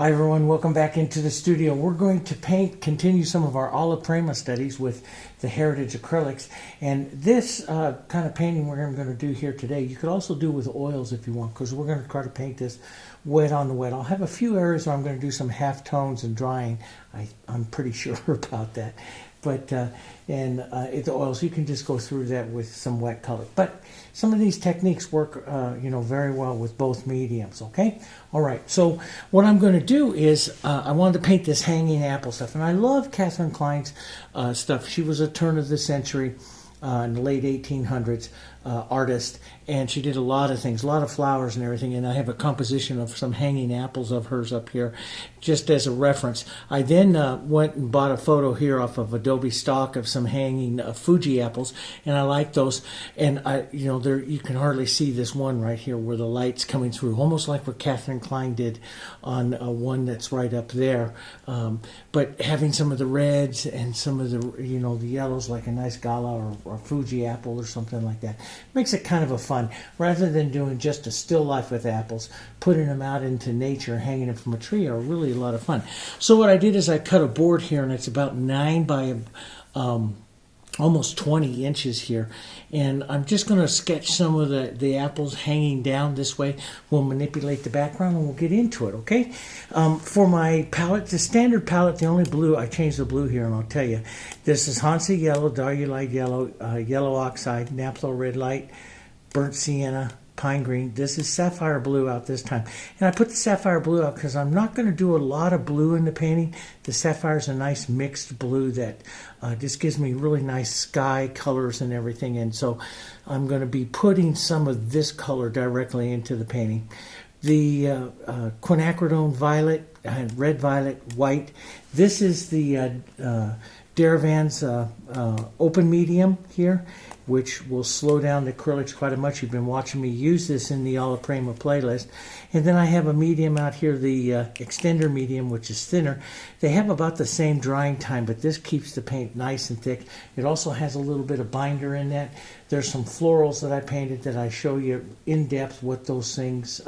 Hi everyone, welcome back into the studio. We're going to continue some of our Alla Prima studies with the Heritage Acrylics. And this kind of painting we're going to do here today, you could also do with oils if you want, because we're going to try to paint this wet on the wet. I'll have a few areas where I'm going to do some half tones and drying. I'm pretty sure about that. But the oils, you can just go through that with some wet color. But some of these techniques work, very well with both mediums. Okay. All right. So what I'm going to do is I wanted to paint this hanging apple stuff, and I love Catherine Klein's stuff. She was a turn of the century, in the late 1800s artist, and she did a lot of things, a lot of flowers and everything. And I have a composition of some hanging apples of hers up here just as a reference. I then went and bought a photo here off of Adobe Stock of some hanging Fuji apples, and I like those. And there you can hardly see this one right here where the light's coming through, almost like what Catherine Klein did on one that's right up there. But having some of the reds and some of the yellows, like a nice Gala or Fuji apple or something like that, makes it kind of a fun, rather than doing just a still life with apples. Putting them out into nature, hanging them from a tree, are really a lot of fun. So what I did is I cut a board here, and it's about 9 by almost 20 inches here, and I'm just going to sketch some of the apples hanging down this way. We'll manipulate the background and we'll get into it, okay? For my palette, the standard palette, the only blue, I changed the blue here, and I'll tell you. This is Hansa Yellow, Dialite Yellow, Yellow Oxide, Naphtha Red Light, Burnt Sienna, Pine Green. This is Sapphire Blue out this time. And I put the Sapphire Blue out because I'm not going to do a lot of blue in the painting. The Sapphire is a nice mixed blue that just gives me really nice sky colors and everything. And so I'm going to be putting some of this color directly into the painting. The quinacridone violet, red violet, white. This is the Deravan's open medium here, which will slow down the acrylics quite a much. You've been watching me use this in the Alla Prima playlist. And then I have a medium out here, the extender medium, which is thinner. They have about the same drying time, but this keeps the paint nice and thick. It also has a little bit of binder in that. There's some florals that I painted that I show you in depth what those things,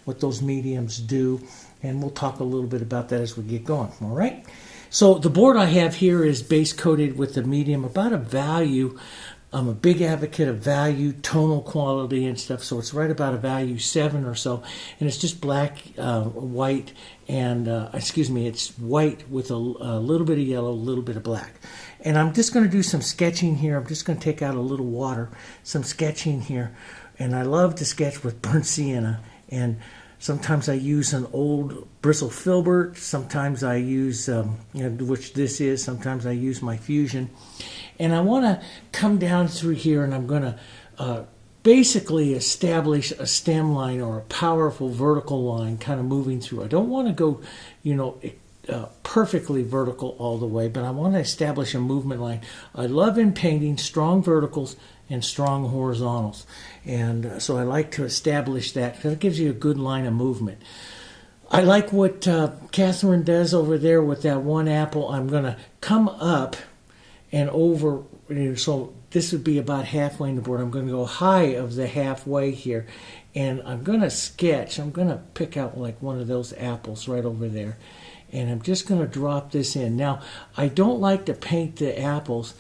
what those mediums do. And we'll talk a little bit about that as we get going, all right? So the board I have here is base coated with the medium, about a value. I'm a big advocate of value, tonal quality and stuff, so it's right about a value 7 or so. And it's just black, white, and, it's white with a little bit of yellow, a little bit of black. And I'm just going to do some sketching here. I'm just going to take out a little water, some sketching here. And I love to sketch with burnt sienna. And sometimes I use an old bristle filbert. Sometimes I use, which this is. Sometimes I use my Fusion. And I want to come down through here, and I'm going to basically establish a stem line or a powerful vertical line kind of moving through. I don't want to go, perfectly vertical all the way, but I want to establish a movement line. I love in painting strong verticals and strong horizontals. And so I like to establish that because it gives you a good line of movement. I like what Catherine does over there with that one apple. I'm going to come up and over, so this would be about halfway in the board. I'm going to go high of the halfway here, and I'm going to sketch. I'm going to pick out like one of those apples right over there, and I'm just going to drop this in. Now, I don't like to paint the apples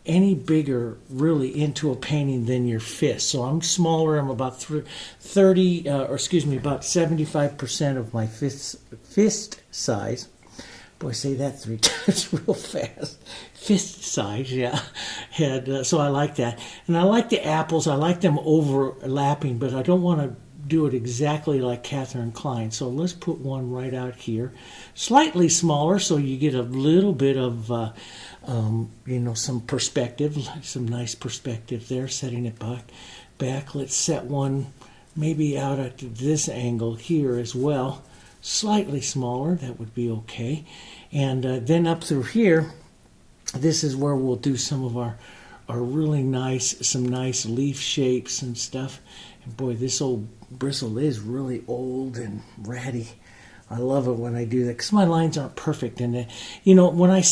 any bigger really into a painting than your fist. So I'm smaller. I'm about about 75% of my fist size. Boy, say that 3 times real fast. Fist size, yeah. And so I like that. And I like the apples. I like them overlapping, but I don't want to do it exactly like Catherine Klein. So let's put one right out here. Slightly smaller, so you get a little bit of, some perspective, some nice perspective there, setting it back. Let's set one maybe out at this angle here as well. Slightly smaller, that would be okay. And then up through here, this is where we'll do some of our really some nice leaf shapes and stuff. And boy, this old bristle is really old and ratty. I love it when I do that because my lines aren't perfect. And, when I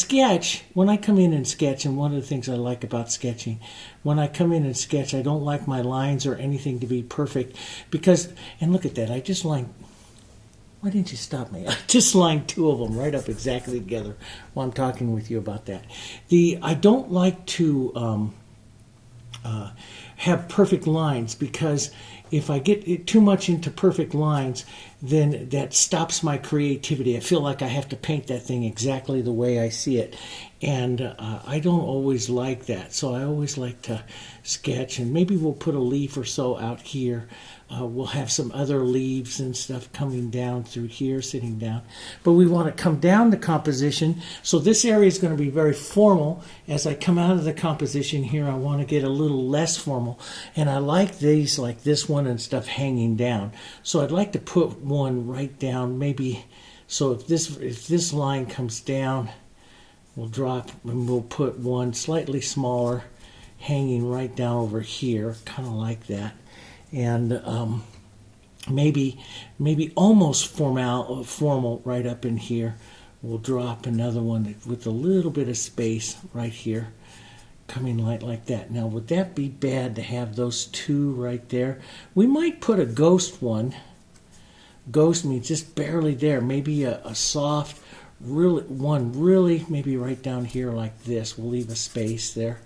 come in and sketch, and one of the things I like about sketching, when I come in and sketch, I don't like my lines or anything to be perfect because, and look at that, I just Why didn't you stop me? I just lined two of them right up exactly together while I'm talking with you about that. I don't like to have perfect lines, because if I get too much into perfect lines, then that stops my creativity. I feel like I have to paint that thing exactly the way I see it. And I don't always like that. So I always like to sketch, and maybe we'll put a leaf or so out here. We'll have some other leaves and stuff coming down through here, sitting down. But we want to come down the composition. So this area is going to be very formal. As I come out of the composition here, I want to get a little less formal. And I like these, like this one and stuff, hanging down. So I'd like to put one right down, maybe. So if this line comes down, we'll drop and we'll put one slightly smaller hanging right down over here, kind of like that. And maybe almost formal right up in here. We'll drop another one with a little bit of space right here, coming like that. Now, would that be bad to have those two right there? We might put a ghost one. Ghost means just barely there. Maybe a soft, really maybe right down here like this. We'll leave a space there.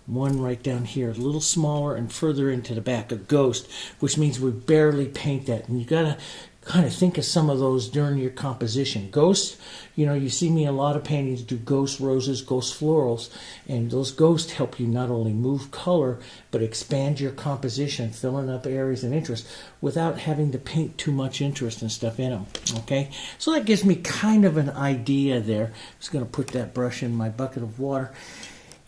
One right down here, a little smaller and further into the back, a ghost, which means we barely paint that. And you got to kind of think of some of those during your composition. Ghosts, you see me in a lot of paintings do ghost roses, ghost florals, and those ghosts help you not only move color, but expand your composition, filling up areas of interest without having to paint too much interest and stuff in them, okay? So that gives me kind of an idea there. I'm just going to put that brush in my bucket of water.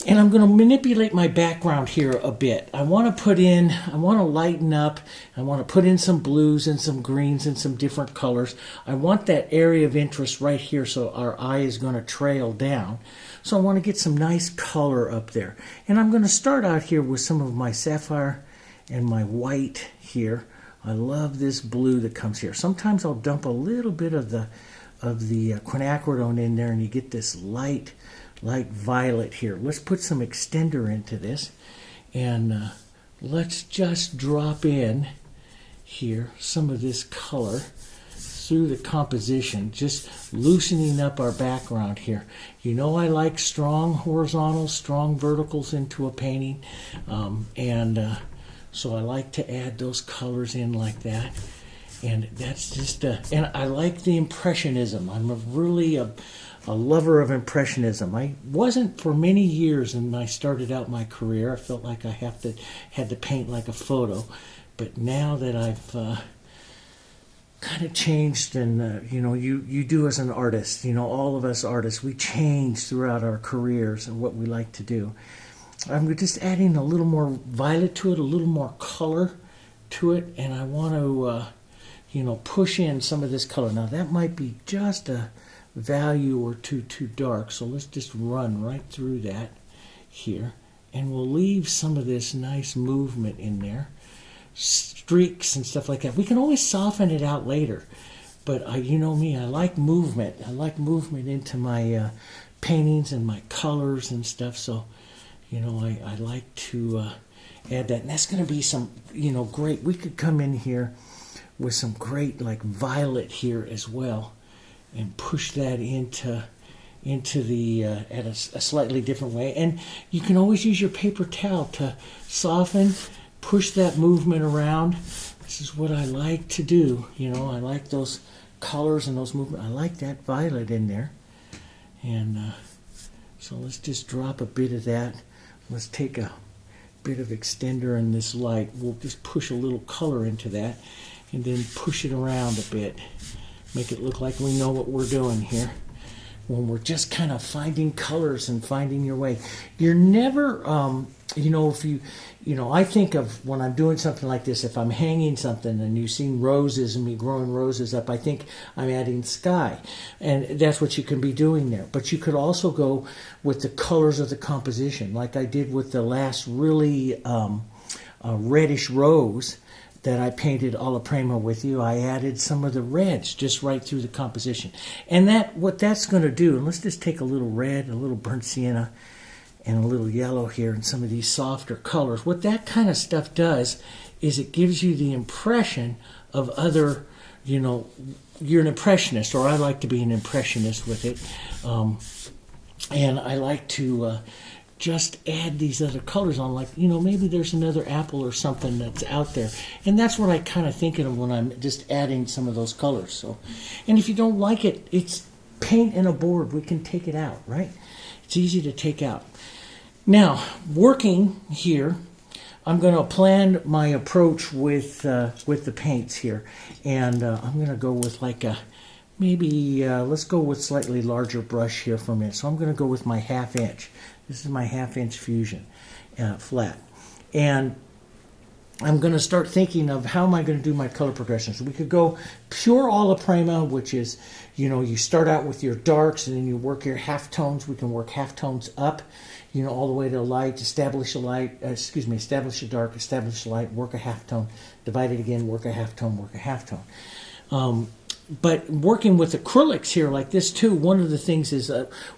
And I'm going to manipulate my background here a bit. I want to lighten up. I want to put in some blues and some greens and some different colors. I want that area of interest right here, so our eye is going to trail down. So I want to get some nice color up there. And I'm going to start out here with some of my sapphire and my white here. I love this blue that comes here. Sometimes I'll dump a little bit of the quinacridone in there, and you get this light violet here. Let's put some extender into this, and let's just drop in here some of this color through the composition, just loosening up our background here. I like strong horizontals, strong verticals into a painting, so I like to add those colors in like that. And that's just, and I like the Impressionism. I'm really a lover of Impressionism. I wasn't for many years when I started out my career. I felt like I had to paint like a photo. But now that I've kind of changed, and you do as an artist, all of us artists, we change throughout our careers and what we like to do. I'm just adding a little more violet to it, a little more color to it, and I want to push in some of this color. Now that might be just a value or two too dark, so let's just run right through that here, and we'll leave some of this nice movement in there, streaks and stuff like that. We can always soften it out later, but you know me, I like movement. I like movement into my paintings and my colors and stuff, so I like to add that. And that's going to be some great, we could come in here with some great like violet here as well, and push that into the at a slightly different way. And you can always use your paper towel to soften, push that movement around. This is what I like to do. I like those colors and those movements. I like that violet in there. And so let's just drop a bit of that. Let's take a bit of extender in this light. We'll just push a little color into that, and then push it around a bit. Make it look like we know what we're doing here. When we're just kind of finding colors and finding your way. You're never, if I think of when I'm doing something like this, if I'm hanging something and you've seen roses and me growing roses up, I think I'm adding sky. And that's what you can be doing there. But you could also go with the colors of the composition, like I did with the last really reddish rose that I painted Alla Prima with you. I added some of the reds just right through the composition. And what that's going to do, and let's just take a little red, a little burnt sienna, and a little yellow here, and some of these softer colors. What that kind of stuff does is it gives you the impression of other you know, you're an impressionist, or I like to be an impressionist with it. And I like to just add these other colors on, like, you know, maybe there's another apple or something that's out there. And that's what I kind of think of when I'm just adding some of those colors. So, and if you don't like it, it's paint in a board. We can take it out, right? It's easy to take out. Now, working here, I'm going to plan my approach with the paints here. And I'm going to go with like a, maybe, let's go with slightly larger brush here for a minute. So I'm going to go with my 1/2 inch. This is my 1/2 inch fusion flat. And I'm going to start thinking of how am I going to do my color progression. So we could go pure Alla Prima, which is, you know, you start out with your darks and then you work your halftones. We can work halftones up, you know, all the way to light, establish a light, establish a dark, establish a light, work a halftone, divide it again, work a halftone, work a halftone. But working with acrylics here like this too, one of the things is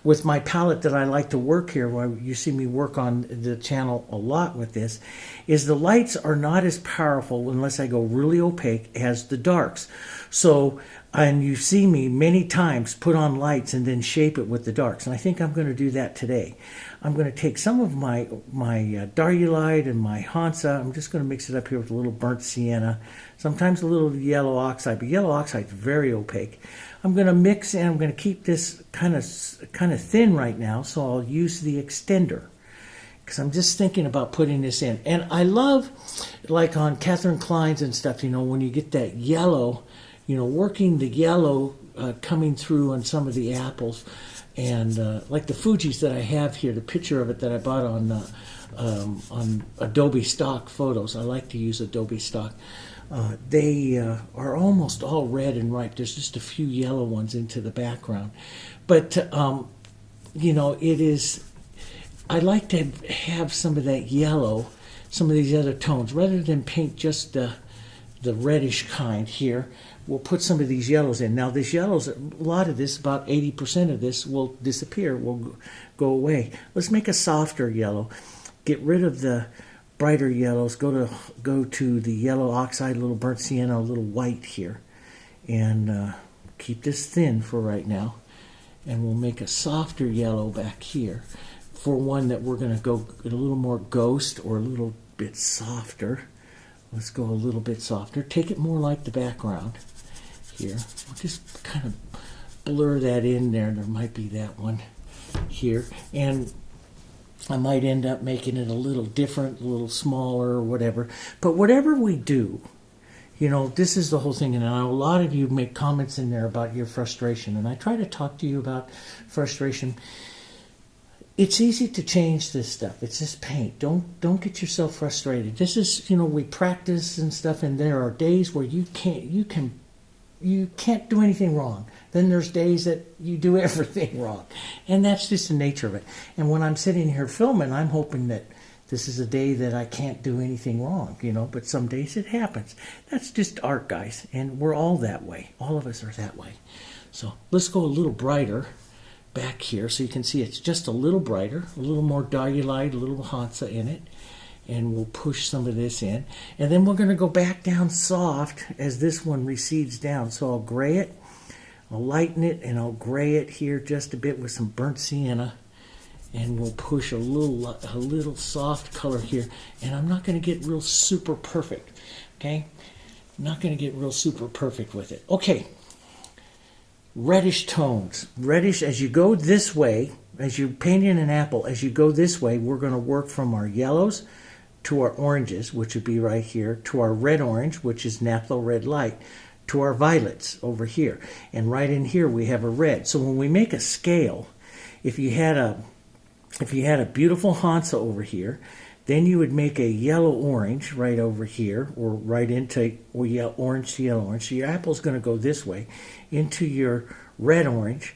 with my palette that I like to work here, where you see me work on the channel a lot with this, is the lights are not as powerful unless I go really opaque as the darks. So, and you see me many times put on lights and then shape it with the darks. And I think I'm going to do that today. I'm going to take some of my Darulite and my Hansa. I'm just going to mix it up here with a little burnt sienna, sometimes a little yellow oxide, but yellow oxide is very opaque. I'm going to mix, and I'm going to keep this kind of thin right now, so I'll use the extender because I'm just thinking about putting this in. And I love, like on Catherine Klein's and stuff, you know, when you get that yellow, you know, working the yellow coming through on some of the apples. And like the Fuji's that I have here, the picture of it that I bought on Adobe Stock Photos. I like to use Adobe Stock. They are almost all red and ripe. There's just a few yellow ones into the background. But, you know, it is, I like to have some of that yellow, some of these other tones, rather than paint just the reddish kind here. We'll put some of these yellows in. Now, this yellows, a lot of this, about 80% of this will disappear, will go away. Let's make a softer yellow. Get rid of the brighter yellows. Go to the yellow oxide, a little burnt sienna, a little white here. And keep this thin for right now. And we'll make a softer yellow back here for one that we're going to go a little more ghost or a little bit softer. Let's go a little bit softer. Take it more like the background here. We'll just kind of blur that in there. There might be that one here. And I might end up making it a little different, a little smaller or whatever. But whatever we do, you know, this is the whole thing. And I know a lot of you make comments in there about your frustration. And I try to talk to you about frustration. It's easy to change this stuff. It's just paint. Don't get yourself frustrated. This is, you know, we practice and stuff, and there are days where you can't do anything wrong. Then there's days that you do everything wrong. And that's just the nature of it. And when I'm sitting here filming, I'm hoping that this is a day that I can't do anything wrong, you know, but some days it happens. That's just art, guys, and we're all that way. All of us are that way. So let's go a little brighter back here so you can see it's just a little brighter, a little more Darulite, a little Hansa in it, and we'll push some of this in. And then we're going to go back down soft as this one recedes down. So I'll gray it, I'll lighten it, and I'll gray it here just a bit with some burnt sienna, and we'll push a little soft color here. And I'm not going to get real super perfect, okay? I'm not going to get real super perfect with it. Okay. Reddish tones. Reddish, as you go this way, as you paint in an apple, as you go this way, we're going to work from our yellows to our oranges, which would be right here, to our red orange, which is naphtha red light, to our violets over here. And right in here we have a red. So when we make a scale, if you had a beautiful Hansa over here, then you would make a yellow-orange right over here, or right into orange to yellow-orange. So your apple's going to go this way into your red-orange.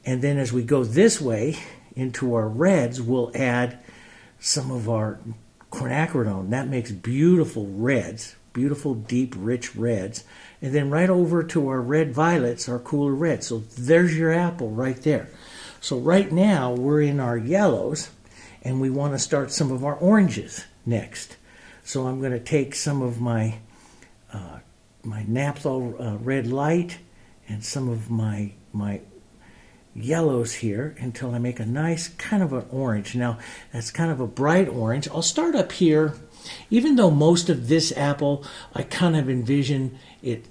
And then as we go this way into our reds, we'll add some of our quinacridone. That makes beautiful reds, beautiful, deep, rich reds. And then right over to our red violets, our cooler reds. So there's your apple right there. So right now we're in our yellows, and we want to start some of our oranges next. So I'm going to take some of my naphthol red light and some of my yellows here until I make a nice kind of an orange. Now that's kind of a bright orange. I'll start up here. Even though most of this apple I kind of envision it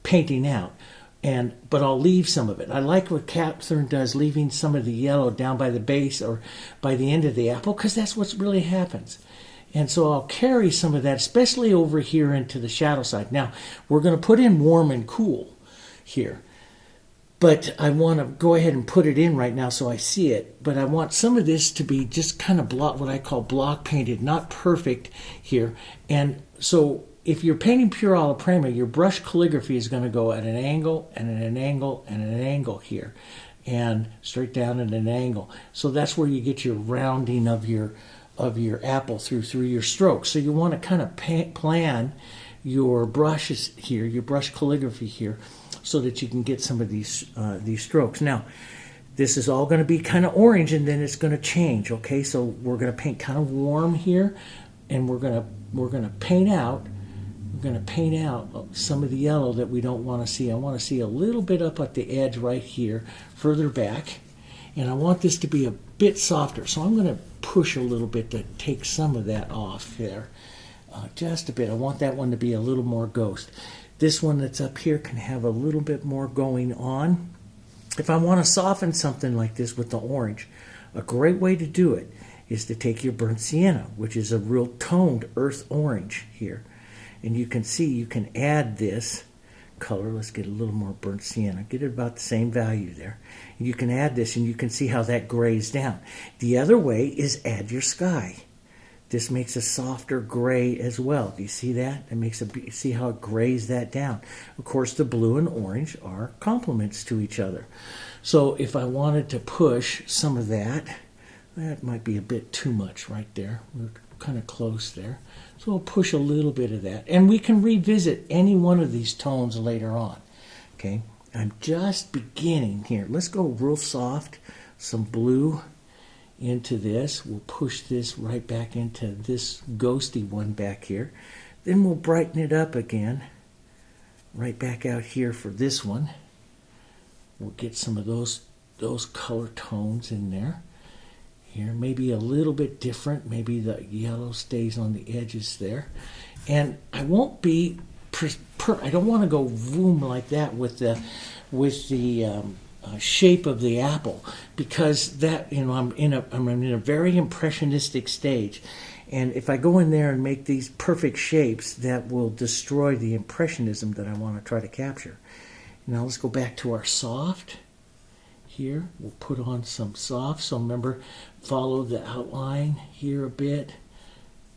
painting out, but I'll leave some of it. I like what Catherine does, leaving some of the yellow down by the base or by the end of the apple, because that's what really happens. And so I'll carry some of that, especially over here into the shadow side. Now we're going to put in warm and cool here. But I want to go ahead and put it in right now so I see it. But I want some of this to be just kind of what I call block painted, not perfect here. And so if you're painting pure Alla Prima, your brush calligraphy is going to go at an angle and at an angle and at an angle here. And straight down at an angle. So that's where you get your rounding of your apple through your strokes. So you want to kind of plan your brushes here, your brush calligraphy here, so that you can get some of these strokes. Now, this is all going to be kind of orange, and then it's going to change. Okay, so we're going to paint kind of warm here, and we're going to paint out. We're going to paint out some of the yellow that we don't want to see. I want to see a little bit up at the edge right here, further back, and I want this to be a bit softer. So I'm going to push a little bit to take some of that off there, just a bit. I want that one to be a little more ghost. This one that's up here can have a little bit more going on. If I want to soften something like this with the orange, a great way to do it is to take your burnt sienna, which is a real toned earth orange here. And you can see you can add this color. Let's get a little more burnt sienna. Get it about the same value there. You can add this and you can see how that grays down. The other way is add your sky. This makes a softer gray as well. Do you see that? It makes see how it grays that down. Of course, the blue and orange are complements to each other. So if I wanted to push some of that might be a bit too much right there. We're kind of close there. So we'll push a little bit of that. And we can revisit any one of these tones later on. Okay, I'm just beginning here. Let's go real soft, some blue into this. We'll push this right back into this ghosty one back here. Then we'll brighten it up again right back out here for this one. We'll get some of those color tones in there. Here, maybe a little bit different. Maybe the yellow stays on the edges there. And I won't be I don't want to go boom like that with the shape of the apple, because that, I'm in a very impressionistic stage, and if I go in there and make these perfect shapes, that will destroy the impressionism that I want to try to capture. Now let's go back to our soft. Here we'll put on some soft. So remember, follow the outline here a bit.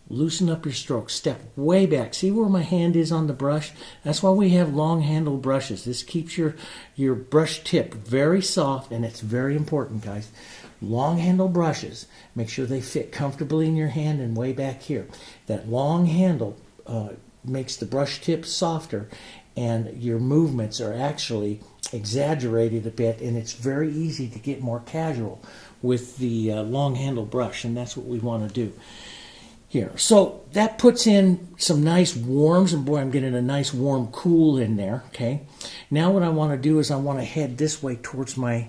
Loosen up your strokes. Step way back. See where my hand is on the brush? That's why we have long handle brushes. This keeps your brush tip very soft, and it's very important, guys. Long handle brushes, make sure they fit comfortably in your hand and way back here. That long handle makes the brush tip softer, and your movements are actually exaggerated a bit, and it's very easy to get more casual with the long handle brush, and that's what we want to do here. So that puts in some nice warms, and boy, I'm getting a nice warm cool in there. Okay, now what I want to do is I want to head this way towards my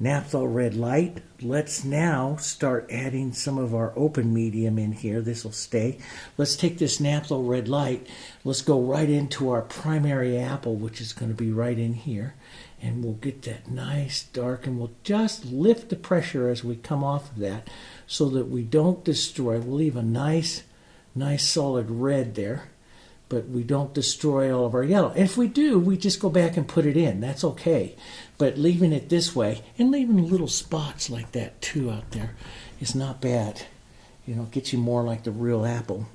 naphthol red light. Let's now start adding some of our open medium in here. This will stay. Let's take this naphthol red light. Let's go right into our primary apple, which is going to be right in here. And we'll get that nice dark, and we'll just lift the pressure as we come off of that so that we don't destroy. We'll leave a nice solid red there, but we don't destroy all of our yellow. And if we do, we just go back and put it in. That's okay. But leaving it this way and leaving little spots like that too out there is not bad. Gets you more like the real apple.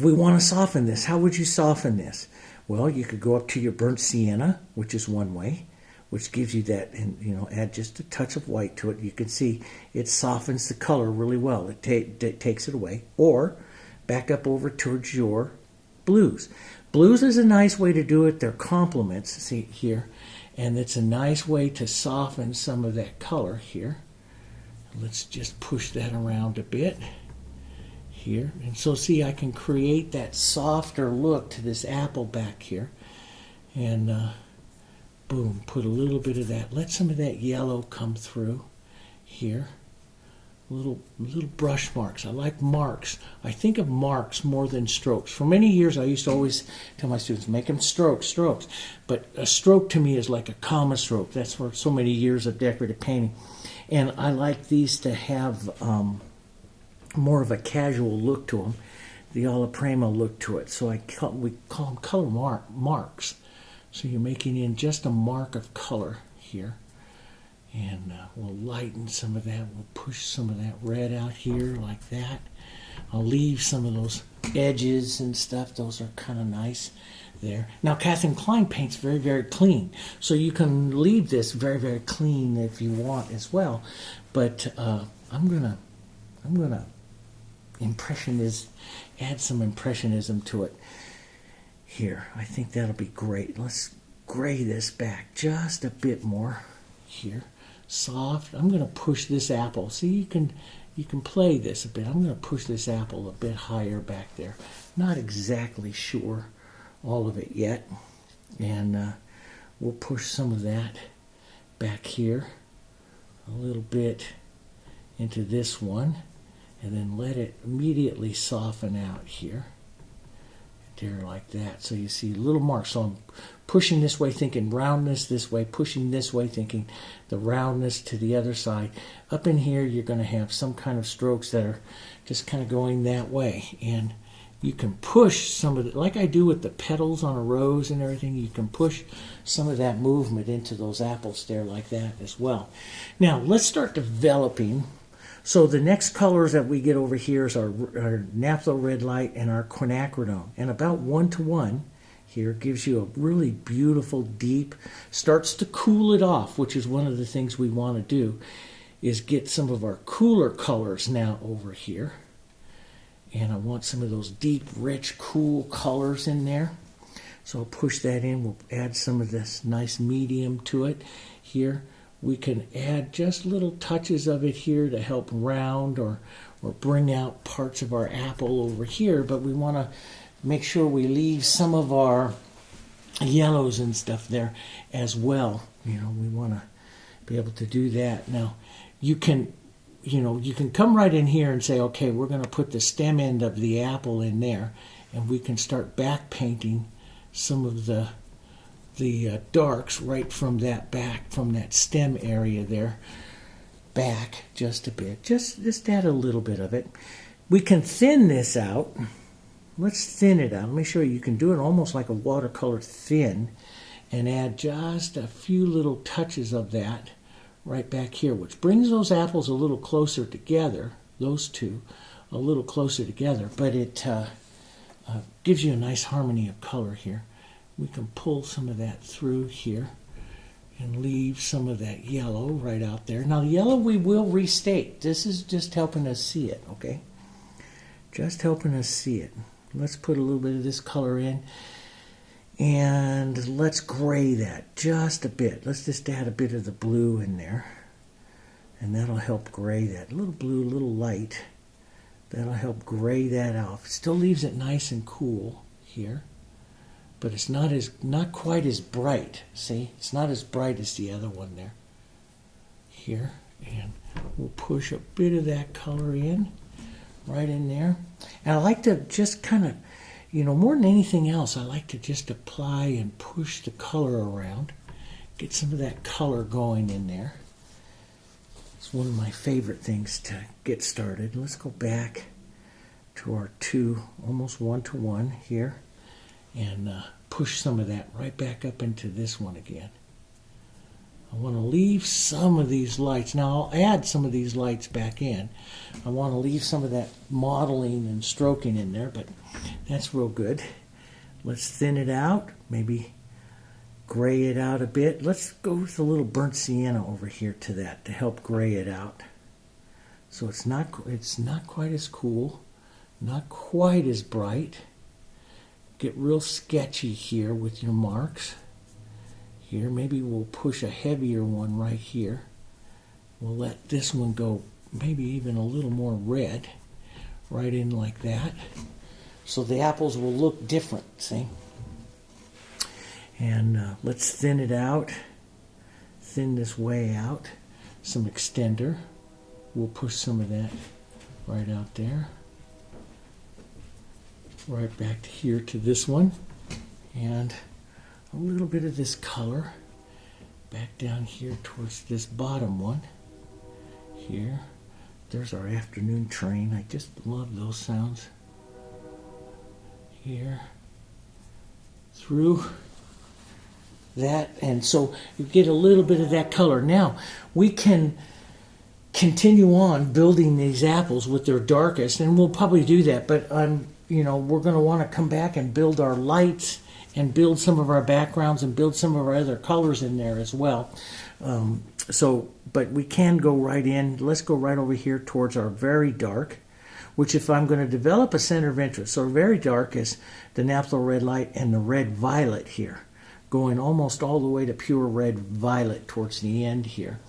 We want to soften this. How would you soften this? Well, you could go up to your burnt sienna, which is one way, which gives you that, and add just a touch of white to it. You can see it softens the color really well. It takes it away. Or back up over towards your blues. Blues is a nice way to do it. They're complements, see here, and it's a nice way to soften some of that color here. Let's just push that around a bit here. And so see, I can create that softer look to this apple back here. And boom, put a little bit of that. Let some of that yellow come through here. Little brush marks. I like marks. I think of marks more than strokes. For many years, I used to always tell my students, make them strokes. But a stroke to me is like a comma stroke. That's for so many years of decorative painting. And I like these to have more of a casual look to them, the Alla Prima look to it. So we call them color marks. So you're making in just a mark of color here. And we'll lighten some of that. We'll push some of that red out here like that. I'll leave some of those edges and stuff. Those are kind of nice there. Now, Kathleen Klein paints very, very clean. So you can leave this very, very clean if you want as well. But I'm gonna add some impressionism to it here. I think that'll be great. Let's gray this back just a bit more here. Soft. I'm going to push this apple. See, you can play this a bit. I'm going to push this apple a bit higher back there. Not exactly sure all of it yet. And we'll push some of that back here a little bit into this one. And then let it immediately soften out here. There like that. So you see little marks. So I'm pushing this way, thinking roundness this way, pushing this way, thinking the roundness to the other side. Up in here, you're going to have some kind of strokes that are just kind of going that way. And you can push some of it, like I do with the petals on a rose and everything, you can push some of that movement into those apples there like that as well. Now, let's start developing. So the next colors that we get over here is our naphtha red light and our quinacridone. And about 1:1 here gives you a really beautiful, deep, starts to cool it off, which is one of the things we want to do, is get some of our cooler colors now over here. And I want some of those deep, rich, cool colors in there. So I'll push that in. We'll add some of this nice medium to it here. We can add just little touches of it here to help round or bring out parts of our apple over here, but we want to make sure we leave some of our yellows and stuff there as well. You know, we want to be able to do that. Now, you can come right in here and say, okay, we're going to put the stem end of the apple in there, and we can start back painting some of the darks right from that back, from that stem area there, back just a bit. Just add a little bit of it. We can thin this out. Let's thin it out. Let me show you. You can do it almost like a watercolor thin and add just a few little touches of that right back here, which brings those apples a little closer together, those two, a little closer together, but it gives you a nice harmony of color here. We can pull some of that through here and leave some of that yellow right out there. Now the yellow we will restate. This is just helping us see it, okay? Just helping us see it. Let's put a little bit of this color in and let's gray that just a bit. Let's just add a bit of the blue in there and that'll help gray that. A little blue, a little light. That'll help gray that off. It still leaves it nice and cool here. But it's not quite as bright. See, it's not as bright as the other one there. Here, and we'll push a bit of that color in, right in there. And I like to just kind of, more than anything else, I like to just apply and push the color around, get some of that color going in there. It's one of my favorite things to get started. Let's go back to our two, almost 1:1 here. And push some of that right back up into this one again. I want to leave some of these lights. Now I'll add some of these lights back in. I want to leave some of that modeling and stroking in there, but that's real good. Let's thin it out, maybe gray it out a bit. Let's go with a little burnt sienna over here to that to help gray it out. So it's not quite as cool, not quite as bright. Get real sketchy here with your marks. Here, maybe we'll push a heavier one right here. We'll let this one go maybe even a little more red right in like that. So the apples will look different, see? And let's thin it out. Thin this way out. Some extender. We'll push some of that right out there. Right back to here to this one. And a little bit of this color back down here towards this bottom one. Here. There's our afternoon train. I just love those sounds. Here. Through that, and so you get a little bit of that color. Now we can continue on building these apples with their darkest, and we'll probably do that, but we're going to want to come back and build our lights and build some of our backgrounds and build some of our other colors in there as well. But we can go right in. Let's go right over here towards our very dark, which if I'm going to develop a center of interest, so very dark is the naphtha red light and the red violet here, going almost all the way to pure red violet towards the end here.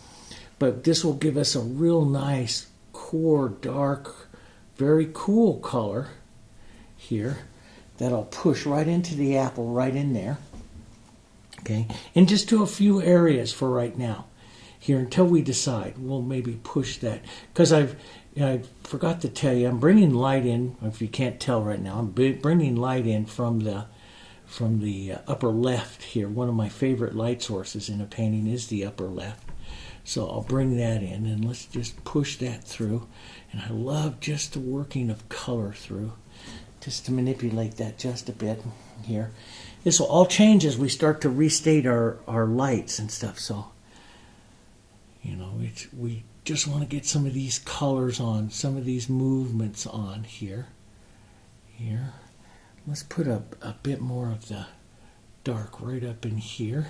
But this will give us a real nice core dark, very cool color here that'll push right into the apple right in there. Okay, and just do a few areas for right now here until we decide. We'll maybe push that, because I forgot to tell you, I'm bringing light in. If you can't tell right now, I'm bringing light in from the upper left here. One of my favorite light sources in a painting is the upper left. So I'll bring that in and let's just push that through. And I love just the working of color through, just to manipulate that just a bit here. This will all change as we start to restate our lights and stuff. So, we just want to get some of these colors on, some of these movements on here. Here. Let's put a bit more of the dark right up in here.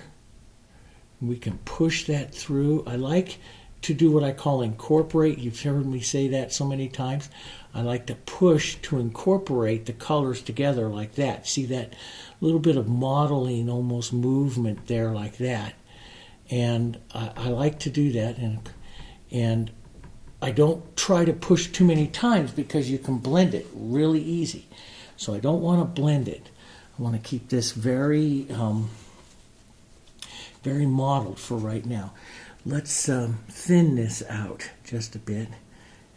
We can push that through. I like to do what I call incorporate. You've heard me say that so many times. I like to push to incorporate the colors together like that. See that little bit of modeling, almost movement there like that. And I like to do that. And I don't try to push too many times because you can blend it really easy. So I don't want to blend it. I want to keep this very modeled for right now. Let's thin this out just a bit,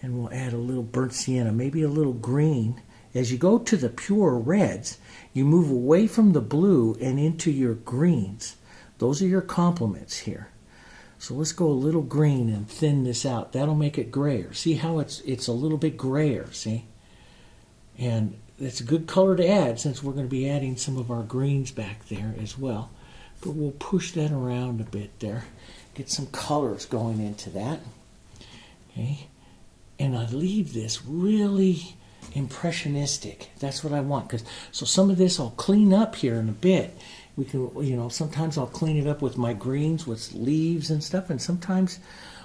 and we'll add a little burnt sienna, maybe a little green. As you go to the pure reds, you move away from the blue and into your greens. Those are your complements here. So let's go a little green and thin this out. That'll make it grayer. See how it's a little bit grayer, see? And it's a good color to add since we're going to be adding some of our greens back there as well. But we'll push that around a bit there. Get some colors going into that. Okay. And I leave this really impressionistic. That's what I want. So some of this I'll clean up here in a bit. We can, sometimes I'll clean it up with my greens, with leaves and stuff, and sometimes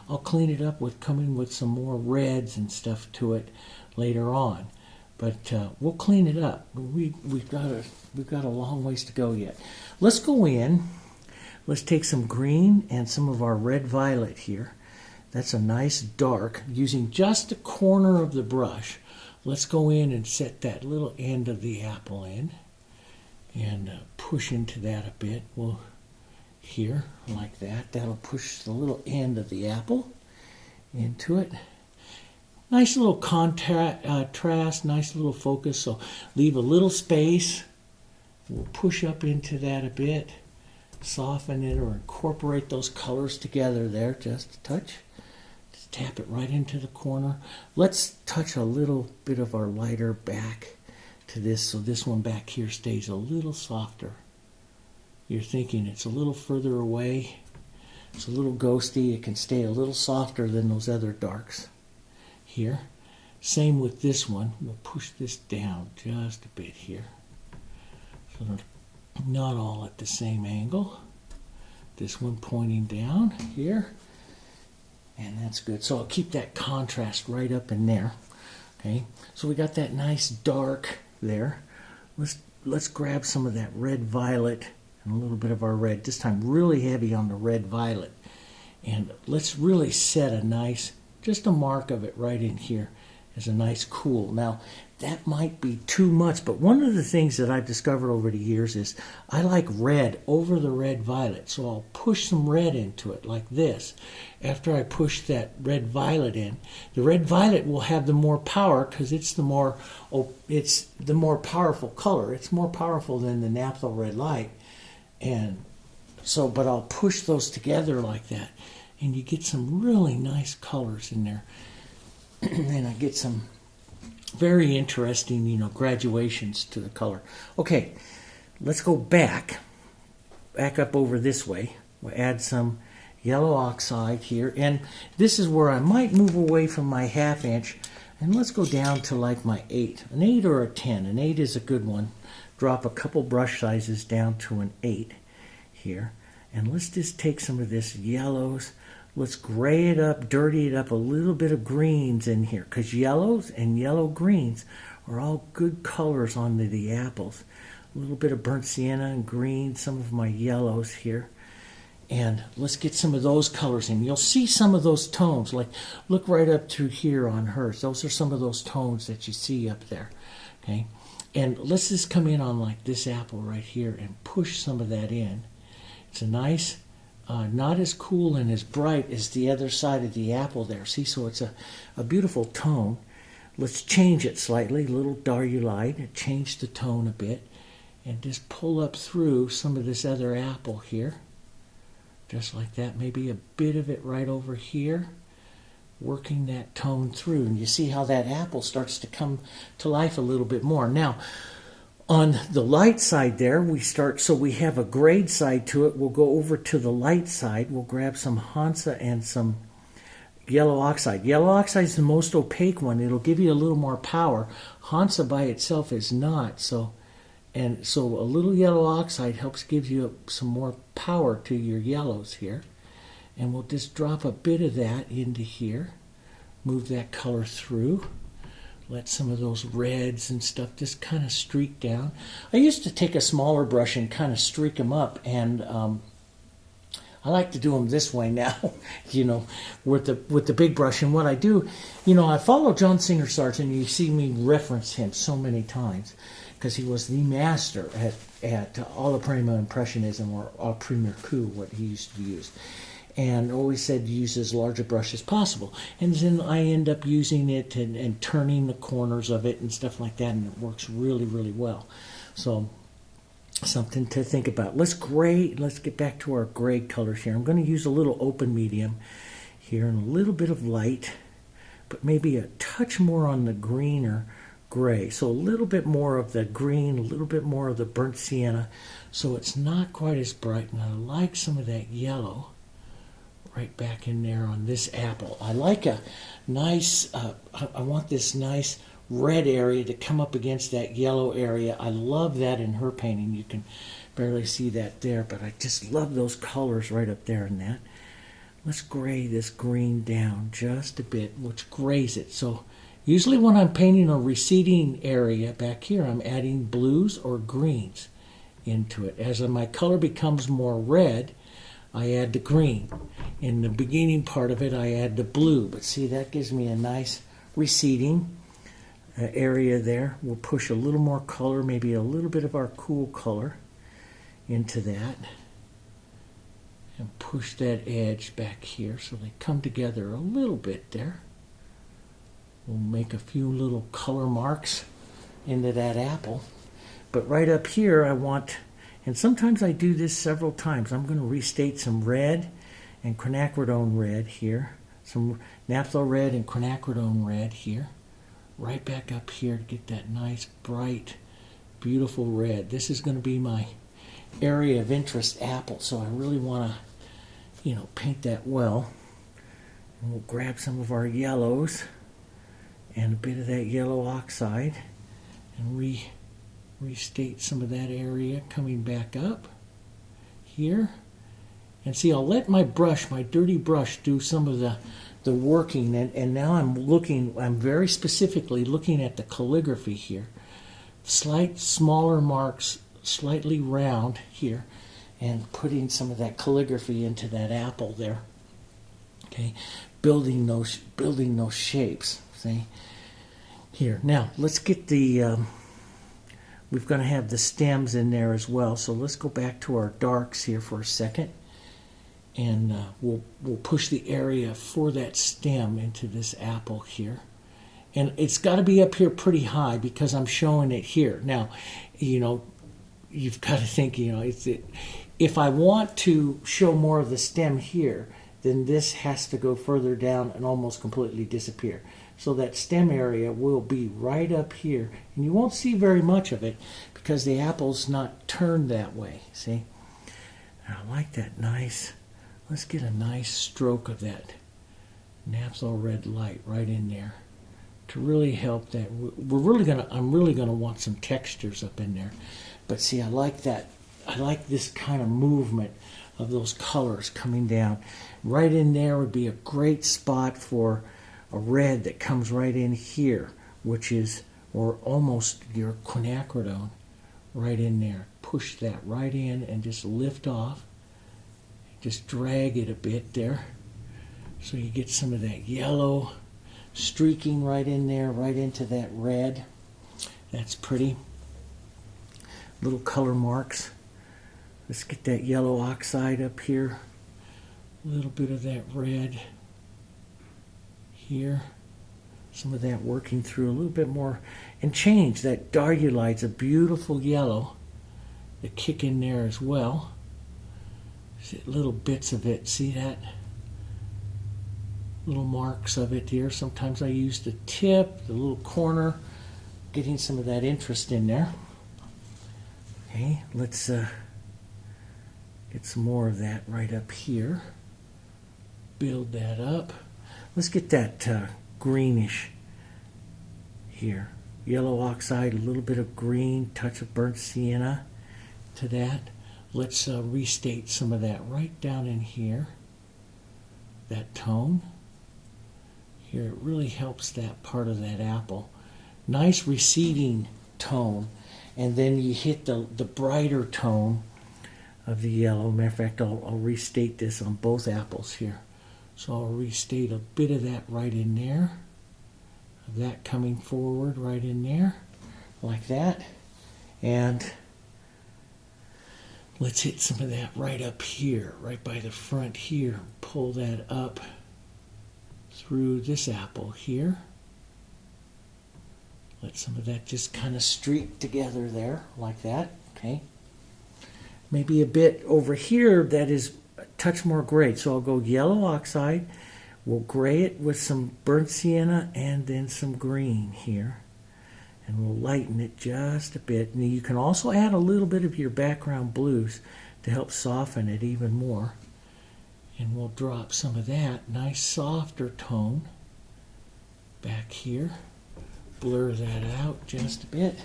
I'll clean it up with coming with some more reds and stuff to it later on. But we'll clean it up. We've got a long ways to go yet. Let's go in. Let's take some green and some of our red violet here. That's a nice dark. Using just the corner of the brush, let's go in and set that little end of the apple in and push into that a bit. Well, here, like that. That'll push the little end of the apple into it. Nice little contrast, nice little focus. So leave a little space. We'll push up into that a bit. Soften it or incorporate those colors together there just a touch. Just tap it right into the corner. Let's touch a little bit of our lighter back to this, so this one back here stays a little softer. You're thinking it's a little further away. It's a little ghosty. It can stay a little softer than those other darks here. Same with this one. We'll push this down just a bit here. So they're not all at the same angle. This one pointing down here. And that's good. So I'll keep that contrast right up in there. Okay. So we got that nice dark there. Let's grab some of that red violet and a little bit of our red. This time really heavy on the red violet. And let's really set a nice, just a mark of it right in here. as a nice cool. Now, that might be too much, but one of the things that I've discovered over the years is I like red over the red violet. So I'll push some red into it like this. After I push that red violet in, the red violet will have the more power because it's the more powerful color. It's more powerful than the naphtha red light. And so, but I'll push those together like that, and you get some really nice colors in there. And I get some very interesting, graduations to the color. Okay, let's go back up over this way. We'll add some yellow oxide here, and this is where I might move away from my 1/2 inch, and let's go down to like my 8, an 8 or a 10. An 8 is a good one. Drop a couple brush sizes down to an 8 here, and let's just take some of this yellows. Let's gray it up, dirty it up, a little bit of greens in here, because yellows and yellow greens are all good colors on the apples. A little bit of burnt sienna and green, some of my yellows here. And let's get some of those colors in. You'll see some of those tones, like look right up through here on hers. Those are some of those tones that you see up there. Okay, and let's just come in on like this apple right here and push some of that in. It's a nice, not as cool and as bright as the other side of the apple there. See, so it's a beautiful tone. Let's change it slightly, a little darker light, and change the tone a bit, and just pull up through some of this other apple here. Just like that, maybe a bit of it right over here, working that tone through. And you see how that apple starts to come to life a little bit more. Now, on the light side there, so we have a grayed side to it. We'll go over to the light side. We'll grab some Hansa and some yellow oxide. Yellow oxide is the most opaque one. It'll give you a little more power. Hansa by itself is not. So a little yellow oxide helps give you some more power to your yellows here. And we'll just drop a bit of that into here. Move that color through. Let some of those reds and stuff just kind of streak down. I used to take a smaller brush and kind of streak them up, and I like to do them this way now, with the big brush. And what I do, I follow John Singer Sargent. You see me reference him so many times because he was the master at Alla Prima Impressionism, or Alla Prima coup, what he used to use. And always said to use as large a brush as possible. And then I end up using it and turning the corners of it and stuff like that, and it works really, really well. So something to think about. Let's get back to our gray colors here. I'm going to use a little open medium here and a little bit of light, but maybe a touch more on the greener gray. So a little bit more of the green, a little bit more of the burnt sienna, so it's not quite as bright. And I like some of that yellow right back in there on this apple. I like a nice, I want this nice red area to come up against that yellow area. I love that in her painting. You can barely see that there, but I just love those colors right up there in that. Let's gray this green down just a bit, which grays it. So usually when I'm painting a receding area back here, I'm adding blues or greens into it. As my color becomes more red, I add the green. In the beginning part of it, I add the blue. But see, that gives me a nice receding area there. We'll push a little more color, maybe a little bit of our cool color into that. And push that edge back here so they come together a little bit there. We'll make a few little color marks into that apple. But right up here, I want... And sometimes I do this several times. I'm going to restate some red and quinacridone red here. Some naphtha red and quinacridone red here. Right back up here to get that nice, bright, beautiful red. This is going to be my area of interest apple, so I really want to, paint that well. And we'll grab some of our yellows and a bit of that yellow oxide and restate some of that area coming back up here. And see, I'll let my dirty brush do some of the working, and now I'm very specifically looking at the calligraphy here. Slight smaller marks, slightly round here, and putting some of that calligraphy into that apple there. Okay, building those shapes, see? Here, now let's get the, we're going to have the stems in there as well. So let's go back to our darks here for a second. And we'll push the area for that stem into this apple here. And it's got to be up here pretty high because I'm showing it here. Now, you know, you've got to think, you know, if I want to show more of the stem here, then this has to go further down and almost completely disappear. So that stem area will be right up here. And you won't see very much of it because the apple's not turned that way, see? And I like that nice, let's get a nice stroke of that naphtha red light right in there to really help that. I'm really gonna want some textures up in there. But see, I like that. I like this kind of movement of those colors coming down. Right in there would be a great spot for a red that comes right in here, which is, or almost your quinacridone right in there. Push that right in and just lift off. Just drag it a bit there so you get some of that yellow streaking right in there, right into that red. That's pretty. Little color marks. Let's get that yellow oxide up here. A little bit of that red here. Some of that working through a little bit more. And change that darulite's a beautiful yellow. The kick in there as well. See, little bits of it. See that? Little marks of it here. Sometimes I use the tip, the little corner, getting some of that interest in there. Okay, let's get some more of that right up here. Build that up. Let's get that greenish here. Yellow oxide, a little bit of green, touch of burnt sienna to that. Let's restate some of that right down in here. That tone. Here, it really helps that part of that apple. Nice receding tone. And then you hit the brighter tone of the yellow. Matter of fact, I'll restate this on both apples here. So I'll restate a bit of that right in there. Of that coming forward right in there. Like that. And let's hit some of that right up here. Right by the front here. Pull that up through this apple here. Let some of that just kind of streak together there, like that, okay? Maybe a bit over here that is a touch more gray. So I'll go yellow oxide, we'll gray it with some burnt sienna and then some green here. And we'll lighten it just a bit. And you can also add a little bit of your background blues to help soften it even more. And we'll drop some of that nice softer tone back here. Blur that out just a bit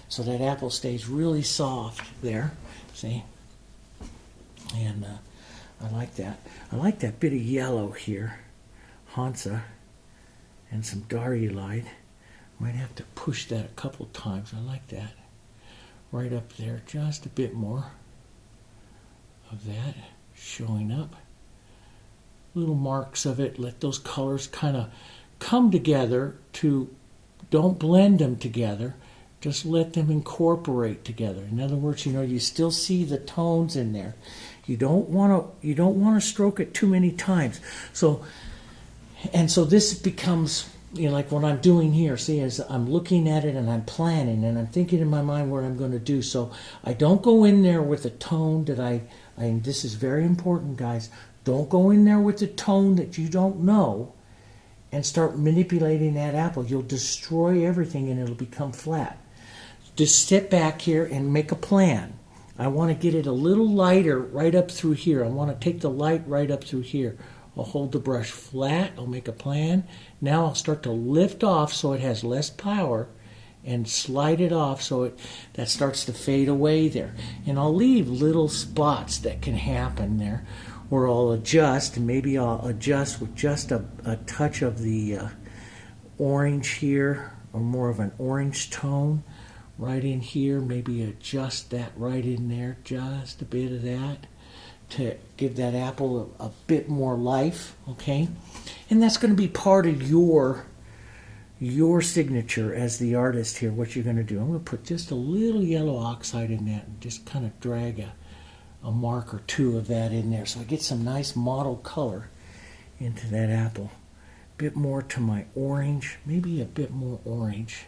so that apple stays really soft there. See? And I like that. I like that bit of yellow here. Hansa and some darulite. Might have to push that a couple times. I like that. Right up there, just a bit more of that showing up. Little marks of it. Let those colors kind of come together to, don't blend them together. Just let them incorporate together. In other words, you know, you still see the tones in there. You don't want to stroke it too many times. So this becomes, you know, like what I'm doing here. See, as I'm looking at it and I'm planning and I'm thinking in my mind what I'm going to do. So I don't go in there with a tone that and this is very important, guys. Don't go in there with the tone that you don't know and start manipulating that apple. You'll destroy everything and it'll become flat. Just sit back here and make a plan. I want to get it a little lighter right up through here. I want to take the light right up through here. I'll hold the brush flat. I'll make a plan. Now I'll start to lift off so it has less power and slide it off so that starts to fade away there. And I'll leave little spots that can happen there where I'll adjust, and maybe I'll adjust with just a touch of the orange here, or more of an orange tone right in here. Maybe adjust that right in there, just a bit of that, to give that apple a bit more life, okay? And that's going to be part of your your signature as the artist here, what you're going to do. I'm going to put just a little yellow oxide in that and just kind of drag a mark or two of that in there so I get some nice mottled color into that apple. A bit more to my orange, maybe a bit more orange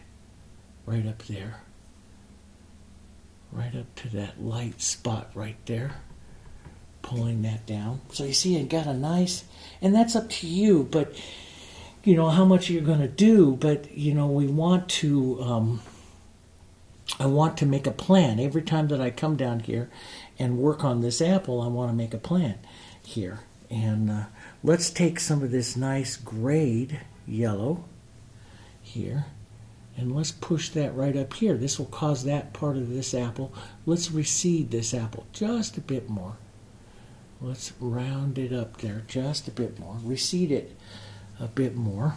right up there. Right up to that light spot right there. Pulling that down. So you see I got a nice, and that's up to you, but you know how much you're going to do, but you know we want to, I want to make a plan. Every time that I come down here and work on this apple, I want to make a plan here. And let's take some of this nice grayed yellow here, and let's push that right up here. This will cause that part of this apple. Let's reseed this apple just a bit more. Let's round it up there just a bit more. Reseed it a bit more.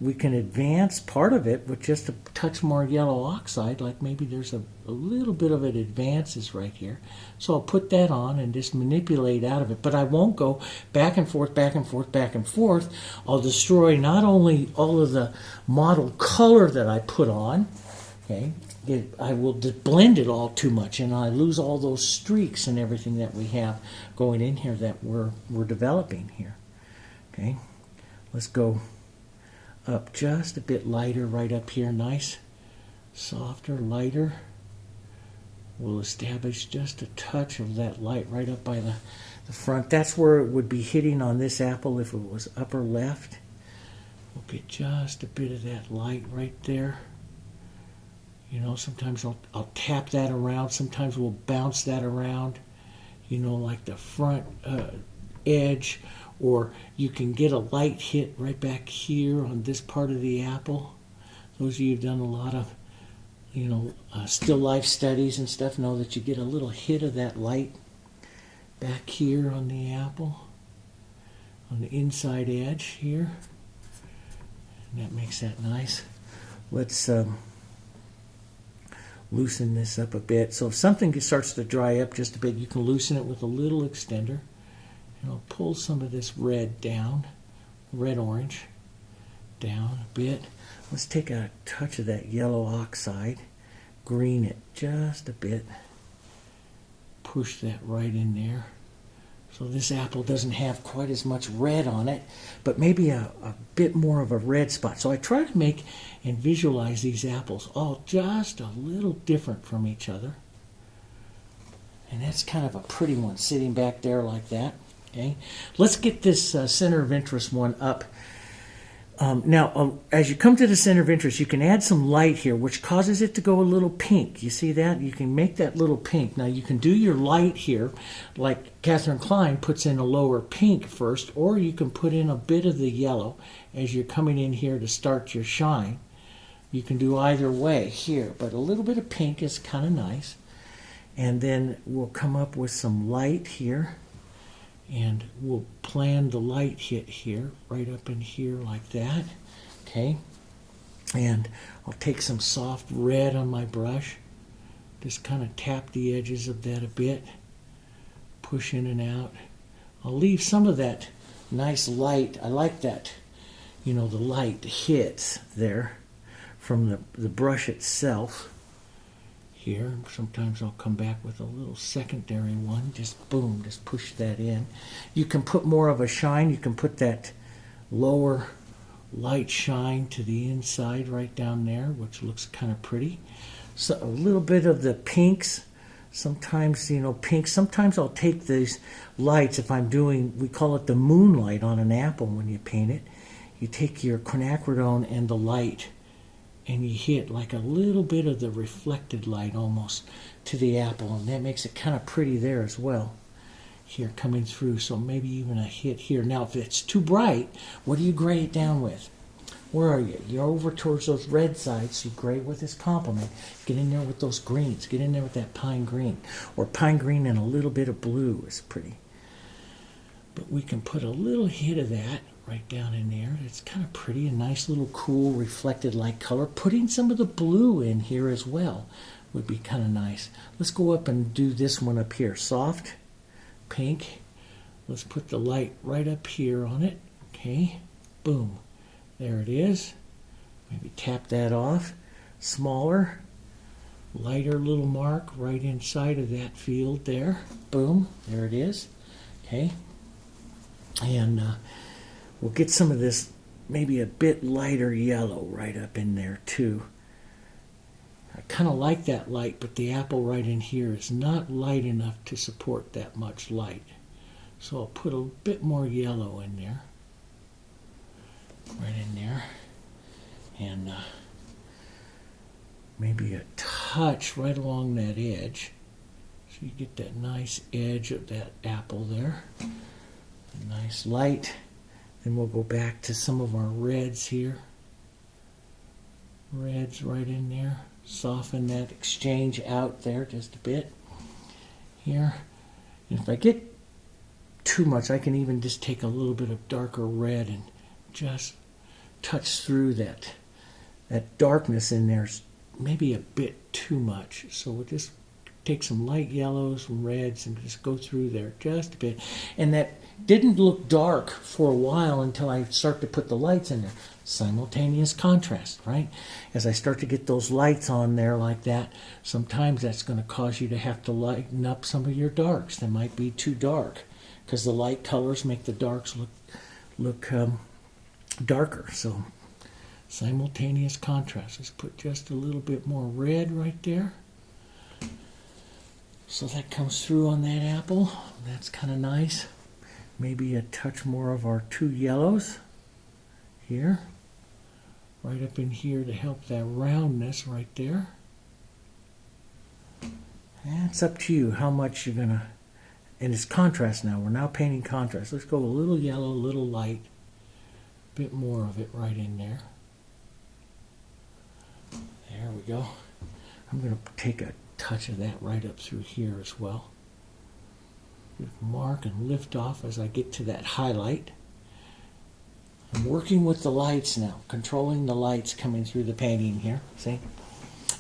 We can advance part of it with just a touch more yellow oxide, like maybe there's a little bit of it advances right here. So I'll put that on and just manipulate out of it. But I won't go back and forth, back and forth, back and forth. I'll destroy not only all of the mottled color that I put on, okay, I will blend it all too much, and I lose all those streaks and everything that we have going in here that we're developing here. Okay, let's go up just a bit lighter right up here. Nice, softer, lighter. We'll establish just a touch of that light right up by the front. That's where it would be hitting on this apple if it was upper left. We'll get just a bit of that light right there. You know, sometimes I'll tap that around. Sometimes we'll bounce that around, you know, like the front edge. Or you can get a light hit right back here on this part of the apple. Those of you who've done a lot of, you know, still life studies and stuff know that you get a little hit of that light back here on the apple, on the inside edge here. And that makes that nice. Let's loosen this up a bit. So if something starts to dry up just a bit, you can loosen it with a little extender. And I'll pull some of this red down, red-orange, down a bit. Let's take a touch of that yellow oxide, green it just a bit, push that right in there. So this apple doesn't have quite as much red on it, but maybe a bit more of a red spot. So I try to make and visualize these apples all just a little different from each other. And that's kind of a pretty one sitting back there like that. Okay, let's get this center of interest one up. Now, as you come to the center of interest, you can add some light here, which causes it to go a little pink. You see that? You can make that little pink. Now, you can do your light here, like Catherine Klein puts in a lower pink first, or you can put in a bit of the yellow as you're coming in here to start your shine. You can do either way here, but a little bit of pink is kind of nice. And then we'll come up with some light here. And we'll plan the light hit here, right up in here like that. Okay. And I'll take some soft red on my brush. Just kind of tap the edges of that a bit. Push in and out. I'll leave some of that nice light. I like that, you know, the light hits there from the brush itself. Here, sometimes I'll come back with a little secondary one, just boom, just push that in. You can put more of a shine, you can put that lower light shine to the inside right down there, which looks kind of pretty. So a little bit of the pinks, sometimes, you know, pink. Sometimes I'll take these lights, if I'm doing, we call it the moonlight on an apple when you paint it. You take your quinacridone and the light, and you hit like a little bit of the reflected light almost to the apple, and that makes it kind of pretty there as well. Here coming through, so maybe even a hit here. Now if it's too bright, what do you gray it down with? Where are you? You're over towards those red sides, so you gray with this complement. Get in there with those greens. Get in there with that pine green. Or pine green and a little bit of blue is pretty. But we can put a little hit of that right down in there. It's kind of pretty, a nice little cool reflected light color. Putting some of the blue in here as well would be kind of nice. Let's go up and do this one up here. Soft, pink. Let's put the light right up here on it. Okay, boom. There it is. Maybe tap that off. Smaller, lighter little mark right inside of that field there. Boom, there it is. Okay. And we'll get some of this maybe a bit lighter yellow right up in there too. I kind of like that light, but the apple right in here is not light enough to support that much light. So I'll put a bit more yellow in there. Right in there. And maybe a touch right along that edge. So you get that nice edge of that apple there. A nice light. Then we'll go back to some of our reds here. Reds right in there. Soften that exchange out there just a bit. Here. And if I get too much, I can even just take a little bit of darker red and just touch through that darkness in there. Maybe a bit too much. So we'll just take some light yellows and reds and just go through there just a bit. And that didn't look dark for a while until I start to put the lights in there. Simultaneous contrast, right? As I start to get those lights on there like that, sometimes that's going to cause you to have to lighten up some of your darks. They might be too dark because the light colors make the darks look darker. So simultaneous contrast. Let's put just a little bit more red right there. So that comes through on that apple. That's kind of nice. Maybe a touch more of our two yellows here. Right up in here to help that roundness right there. And it's up to you how much you're going to... And it's contrast now. We're now painting contrast. Let's go a little yellow, a little light. A bit more of it right in there. There we go. I'm going to take a touch of that right up through here as well. Mark and lift off as I get to that highlight. I'm working with the lights now, controlling the lights coming through the painting here. See?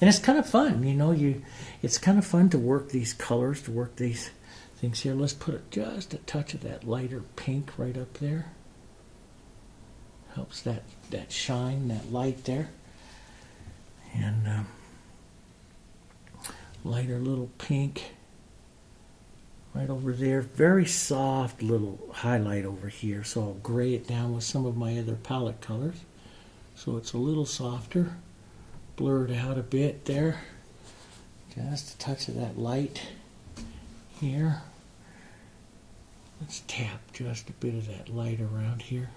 And it's kind of fun, you know. It's kind of fun to work these colors, to work these things here. Let's put just a touch of that lighter pink right up there. Helps that shine, that light there. And lighter little pink right over there. Very soft little highlight over here. So I'll gray it down with some of my other palette colors. So it's a little softer. Blur it out a bit there. Just a touch of that light here. Let's tap just a bit of that light around here.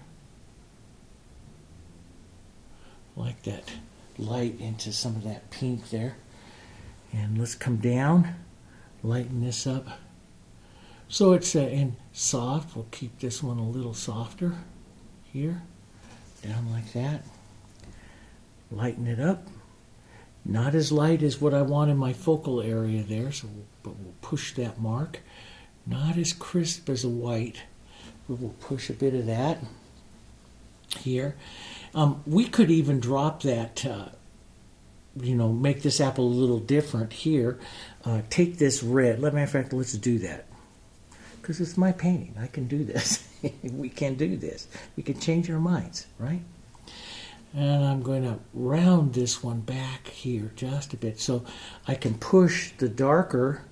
Like that light into some of that pink there. And let's come down, lighten this up. So it's in soft. We'll keep this one a little softer here, down like that. Lighten it up. Not as light as what I want in my focal area there, but we'll push that mark. Not as crisp as a white, but we'll push a bit of that here. We could even drop that, make this apple a little different here. Take this red. Matter of fact, let's do that. Because it's my painting. I can do this. We can do this. We can change our minds, right? And I'm going to round this one back here just a bit. So I can push the darker.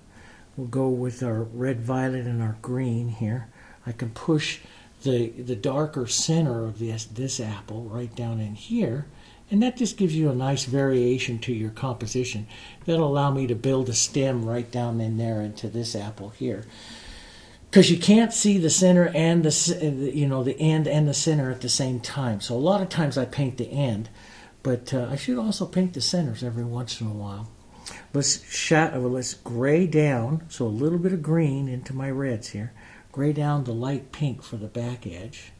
We'll go with our red, violet, and our green here. I can push the darker center of this apple right down in here. And that just gives you a nice variation to your composition. That'll allow me to build a stem right down in there into this apple here. Because you can't see the center and the end and the center at the same time. So a lot of times I paint the end, but I should also paint the centers every once in a while. Let's gray down, so a little bit of green into my reds here. Gray down the light pink for the back edge.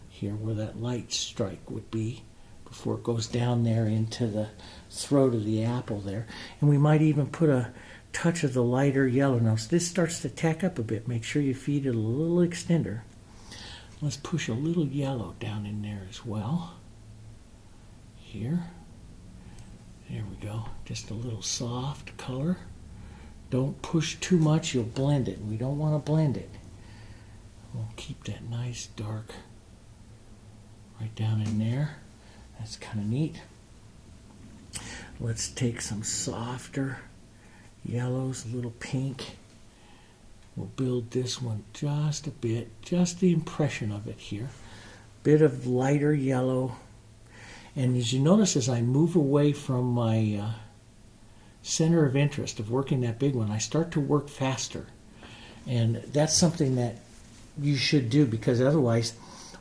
Here where that light strike would be before it goes down there into the throat of the apple there. And we might even put a touch of the lighter yellow. Now, so this starts to tack up a bit. Make sure you feed it a little extender. Let's push a little yellow down in there as well. Here. There we go. Just a little soft color. Don't push too much. You'll blend it. We don't want to blend it. We'll keep that nice dark right down in there. That's kind of neat. Let's take some softer yellows, a little pink. We'll build this one just a bit, just the impression of it here. Bit of lighter yellow. And as you notice, as I move away from my center of interest of working that big one, I start to work faster. And that's something that you should do, because otherwise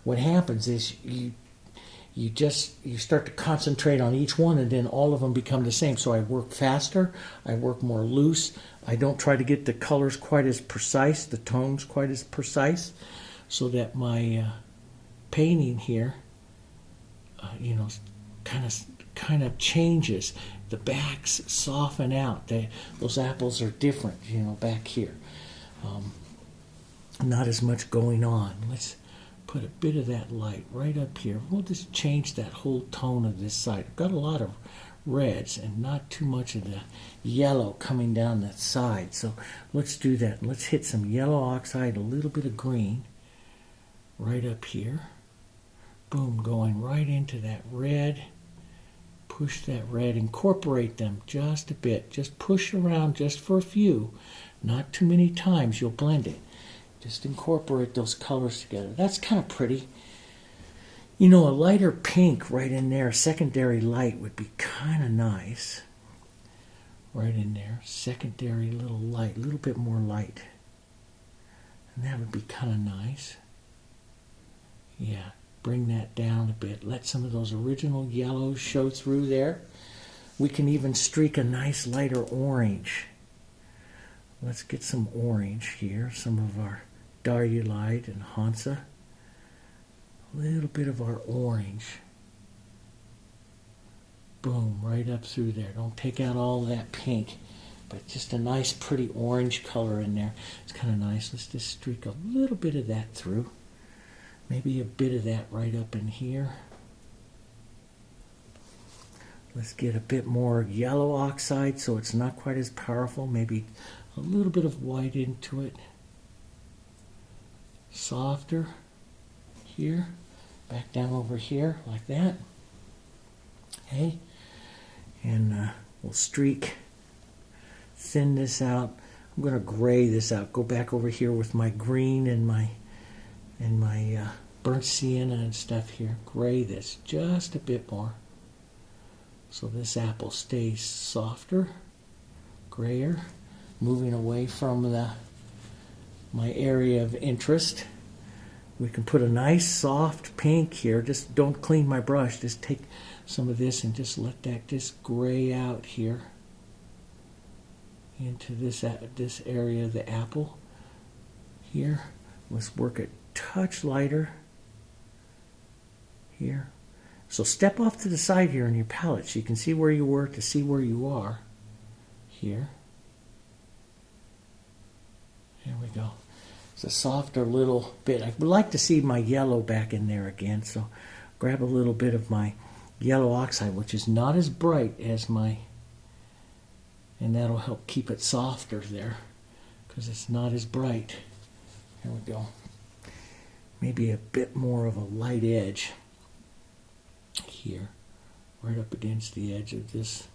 what happens is you start to concentrate on each one, and then all of them become the same. So I work faster, I work more loose, I don't try to get the colors quite as precise, the tones quite as precise, so that my painting here, kind of changes. The backs soften out. Those apples are different, back here. Not as much going on. Let's put a bit of that light right up here. We'll just change that whole tone of this side. I've got a lot of reds and not too much of the yellow coming down that side. So let's do that. Let's hit some yellow oxide, a little bit of green right up here. Boom, going right into that red. Push that red, incorporate them just a bit. Just push around just for a few. Not too many times, you'll blend it. Just incorporate those colors together. That's kind of pretty. A lighter pink right in there, secondary light, would be kind of nice. Right in there, secondary little light, a little bit more light. And that would be kind of nice. Yeah, bring that down a bit. Let some of those original yellows show through there. We can even streak a nice lighter orange. Let's get some orange here, some of our Darulite and Hansa. A little bit of our orange. Boom, right up through there. Don't take out all that pink, but just a nice pretty orange color in there. It's kind of nice. Let's just streak a little bit of that through. Maybe a bit of that right up in here. Let's get a bit more yellow oxide so it's not quite as powerful. Maybe a little bit of white into it. Softer here. Back down over here like that. Okay. And we'll streak, thin this out. I'm going to gray this out. Go back over here with my green and my burnt sienna and stuff here. Gray this just a bit more. So this apple stays softer, grayer, moving away from my area of interest. We can put a nice soft pink here. Just don't clean my brush. Just take some of this and just let that just gray out here into this area of the apple here. Let's work a touch lighter here. So step off to the side here on your palette so you can see where you were to see where you are here. There we go. It's a softer little bit. I would like to see my yellow back in there again, so grab a little bit of my yellow oxide, which is not as bright as my, and that'll help keep it softer there because it's not as bright. There we go. Maybe a bit more of a light edge here, right up against the edge of this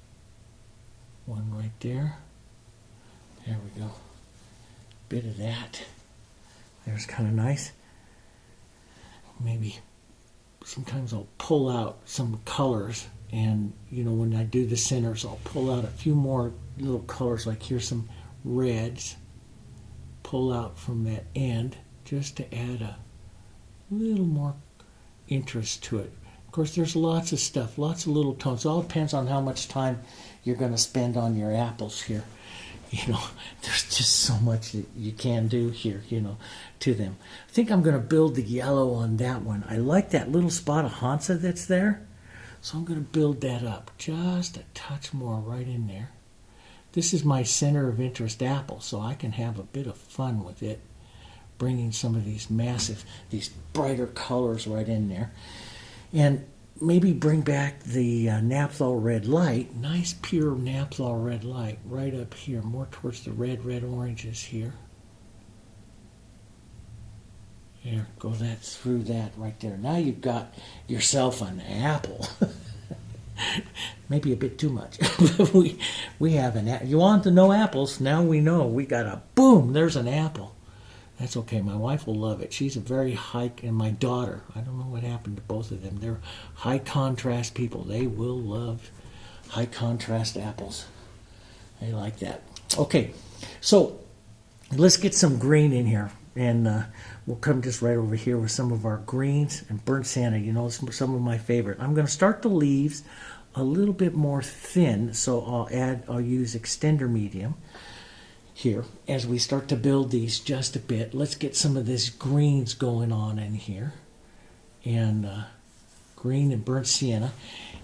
one right there. There we go. Bit of that. There's kind of nice. Maybe sometimes I'll pull out some colors, and when I do the centers, I'll pull out a few more little colors, like here's some reds. Pull out from that end just to add a little more interest to it. Of course, there's lots of stuff, lots of little tones. It all depends on how much time you're going to spend on your apples here. There's just so much that you can do here, to them. I think I'm going to build the yellow on that one. I like that little spot of Hansa that's there, so I'm going to build that up just a touch more right in there. This is my center of interest apple, so I can have a bit of fun with it, bringing some of these these brighter colors right in there. And maybe bring back the naphthol red light, nice pure naphthol red light right up here, more towards the red oranges here. Here, go that through that right there. Now you've got yourself an apple. Maybe a bit too much. we have an apple. You want to know apples? Now we know. We got a boom. There's an apple. That's okay. My wife will love it. She's a very high, and my daughter. I don't know what happened to both of them. They're high contrast people. They will love high contrast apples. They like that. Okay, so let's get some green in here, and we'll come just right over here with some of our greens and burnt sienna. You know, some of my favorite. I'm going to start the leaves a little bit more thin, so I'll use extender medium here as we start to build these just a bit. Let's get some of this greens going on in here, and green and burnt sienna,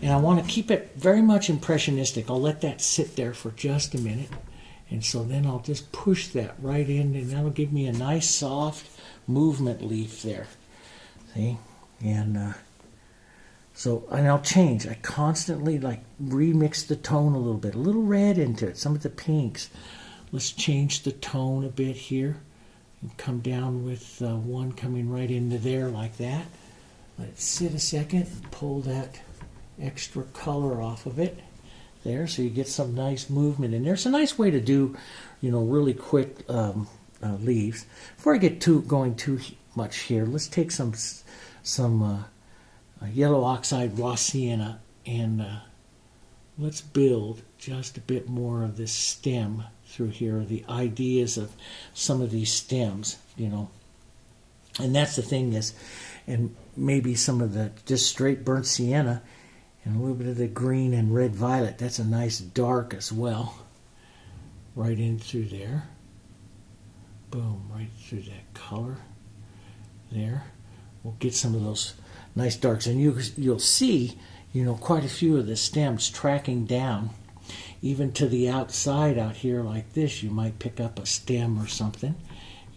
and I want to keep it very much impressionistic. I'll let that sit there for just a minute, and so then I'll just push that right in, and that'll give me a nice soft movement leaf there. See? And and I'll change. I constantly like remix the tone a little red into it, some of the pinks. Let's change the tone a bit here and come down with one coming right into there like that. Let it sit a second and pull that extra color off of it there, so you get some nice movement in there. It's a nice way to do, you know, really quick leaves. Before I get going too much here, let's take some yellow oxide raw sienna, and let's build just a bit more of this stem through here, the ideas of some of these stems, you know. And that's the thing is, and maybe some of the just straight burnt sienna and a little bit of the green and red violet. That's a nice dark as well. Right in through there. Boom, right through that color there. We'll get some of those nice darks, and you'll see, you know, quite a few of the stems tracking down even to the outside out here like this. You might pick up a stem or something,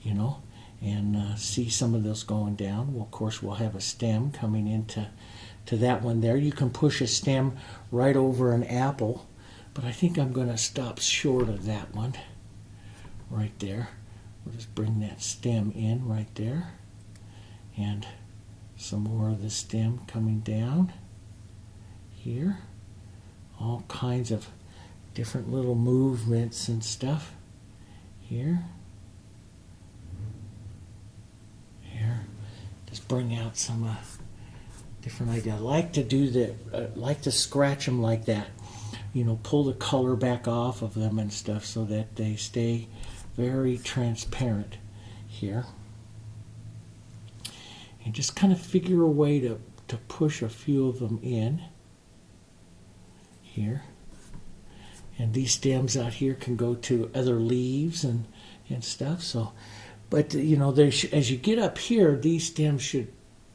you know, and see some of those going down. Well, of course, we'll have a stem coming into that one there. You can push a stem right over an apple, but I think I'm going to stop short of that one right there. We'll just bring that stem in right there, and some more of the stem coming down here. All kinds of different little movements and stuff here. Here. Just bring out some different idea. I like to do like to scratch them like that. You know, pull the color back off of them and stuff so that they stay very transparent here. And just kind of figure a way to push a few of them in here. And these stems out here can go to other leaves and stuff. So, but you know, as you get up here, these stems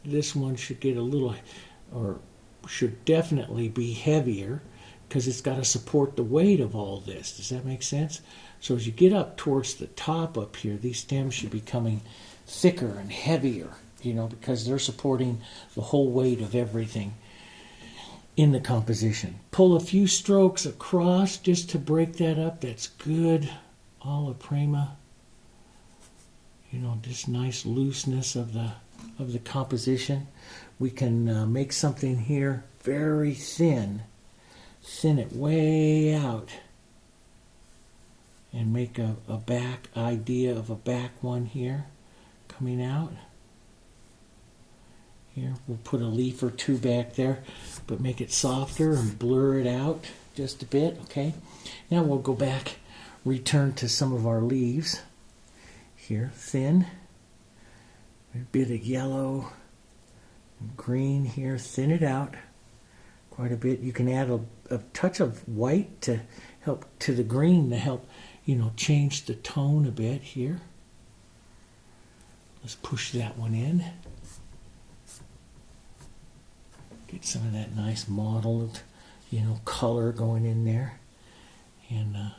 this one should get a little, or should definitely be heavier, because it's got to support the weight of all this. Does that make sense? So as you get up towards the top up here, these stems should be coming thicker and heavier, you know, because they're supporting the whole weight of everything in the composition. Pull a few strokes across just to break that up. That's good. Alla Prima. You know, just nice looseness of the composition. We can make something here very thin. Thin it way out. And make a back idea of a back one here coming out. Here, we'll put a leaf or two back there, but make it softer and blur it out just a bit, okay? Now we'll go back, return to some of our leaves. Here, thin. A bit of yellow and green here, thin it out quite a bit. You can add a touch of white to help, to the green to help, you know, change the tone a bit here. Let's push that one in. Get some of that nice mottled, you know, color going in there. And a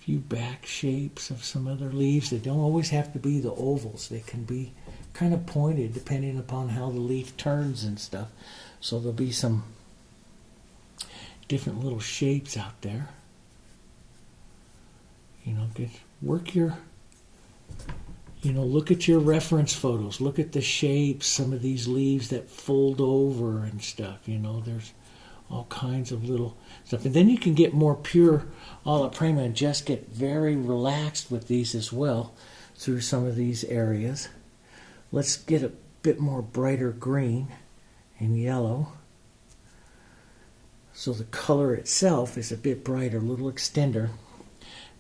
few back shapes of some other leaves. They don't always have to be the ovals. They can be kind of pointed depending upon how the leaf turns and stuff. So there'll be some different little shapes out there. You know, work your You know, look at your reference photos. Look at the shapes, some of these leaves that fold over and stuff. You know, there's all kinds of little stuff. And then you can get more pure Alla Prima and just get very relaxed with these as well through some of these areas. Let's get a bit more brighter green and yellow. So the color itself is a bit brighter, a little extender.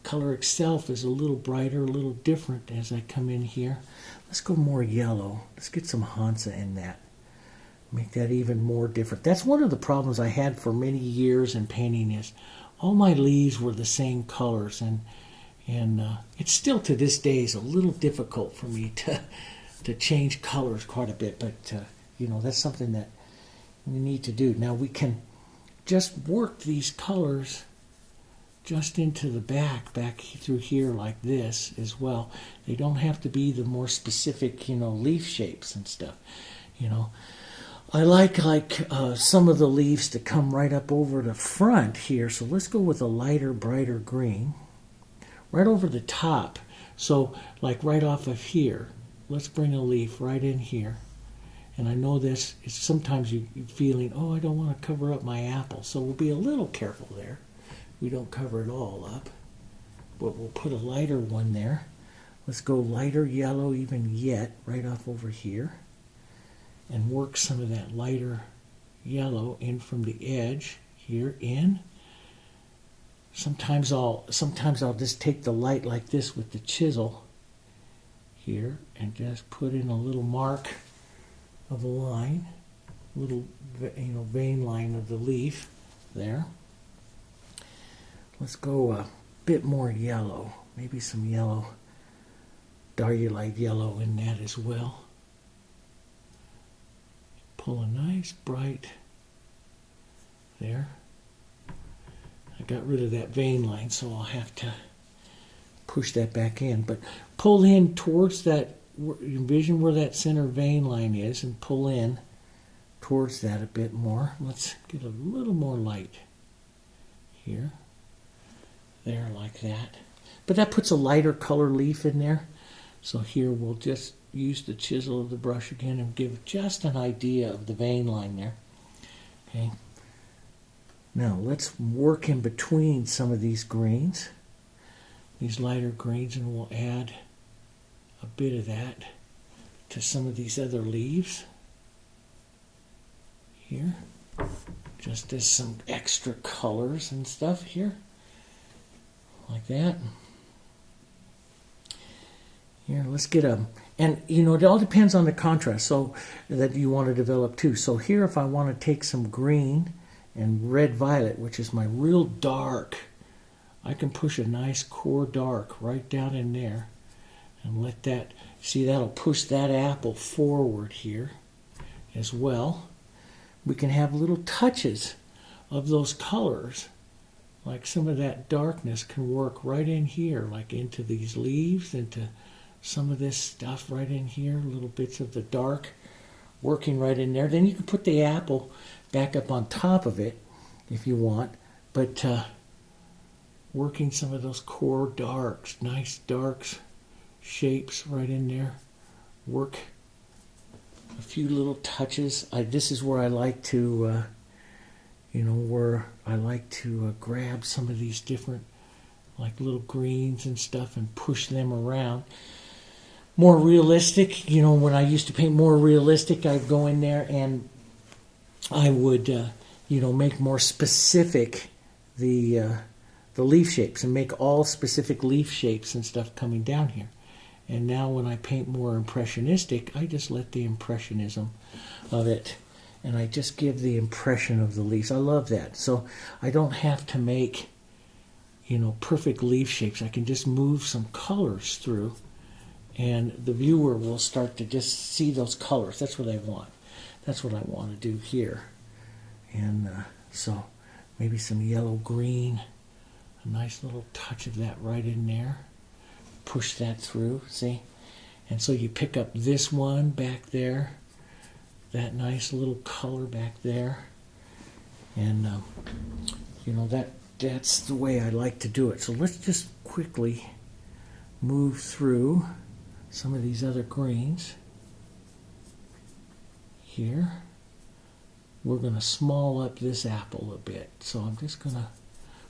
Color itself is a little brighter, a little different as I come in here. Let's go more yellow. Let's get some Hansa in that. Make that even more different. That's one of the problems I had for many years in painting is all my leaves were the same colors, and it's still to this day is a little difficult for me to change colors quite a bit, but you know, that's something that we need to do. Now we can just work these colors just into the back through here like this as well. They don't have to be the more specific, you know, leaf shapes and stuff. You know, I like some of the leaves to come right up over the front here. So let's go with a lighter, brighter green right over the top. So like right off of here, let's bring a leaf right in here. And I know this is sometimes you're feeling, oh, I don't want to cover up my apple. So we'll be a little careful there. We don't cover it all up, but we'll put a lighter one there. Let's go lighter yellow even yet right off over here and work some of that lighter yellow in from the edge here in. Sometimes I'll just take the light like this with the chisel here and just put in a little mark of a line, little, you know, vein line of the leaf there. Let's go a bit more yellow, maybe some yellow, diarylite yellow in that as well. Pull a nice bright there. I got rid of that vein line, so I'll have to push that back in. But pull in towards that, envision where that center vein line is and pull in towards that a bit more. Let's get a little more light here. There, like that. But that puts a lighter color leaf in there. So here we'll just use the chisel of the brush again and give just an idea of the vein line there. Okay. Now let's work in between some of these greens, these lighter greens, and we'll add a bit of that to some of these other leaves here, just as some extra colors and stuff here. Like that. Here, let's get and you know, it all depends on the contrast so that you want to develop too. So here, if I want to take some green and red violet, which is my real dark, I can push a nice core dark right down in there and let that, see, that'll push that apple forward here as well. We can have little touches of those colors. Like some of that darkness can work right in here, like into these leaves, into some of this stuff right in here, little bits of the dark working right in there. Then you can put the apple back up on top of it if you want, but working some of those core darks, nice darks, shapes right in there. Work a few little touches. This is where I like to you know, where I like to grab some of these different like little greens and stuff and push them around. More realistic, you know, when I used to paint more realistic, I'd go in there and I would, you know, make more specific the leaf shapes and make all specific leaf shapes and stuff coming down here. And now when I paint more impressionistic, I just let the impressionism of it, and I just give the impression of the leaves. I love that. So I don't have to make, you know, perfect leaf shapes. I can just move some colors through, and the viewer will start to just see those colors. That's what I want. That's what I want to do here. And so maybe some yellow-green, a nice little touch of that right in there. Push that through, see? And so you pick up this one back there, that nice little color back there, and you know, that's the way I like to do it. So let's just quickly move through some of these other greens here. We're going to small up this apple a bit. So I'm just going to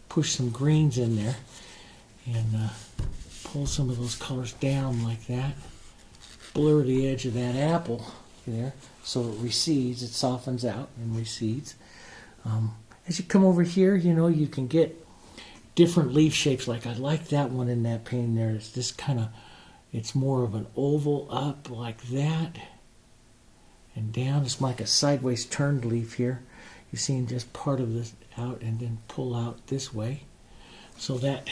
push some greens in there and pull some of those colors down like that. Blur the edge of that apple there so it recedes, it softens out and recedes. As you come over here, you know, you can get different leaf shapes. Like I like that one in that painting there. It's this kind of, it's more of an oval up like that and down. It's like a sideways turned leaf here. You're seeing just part of this out and then pull out this way. So that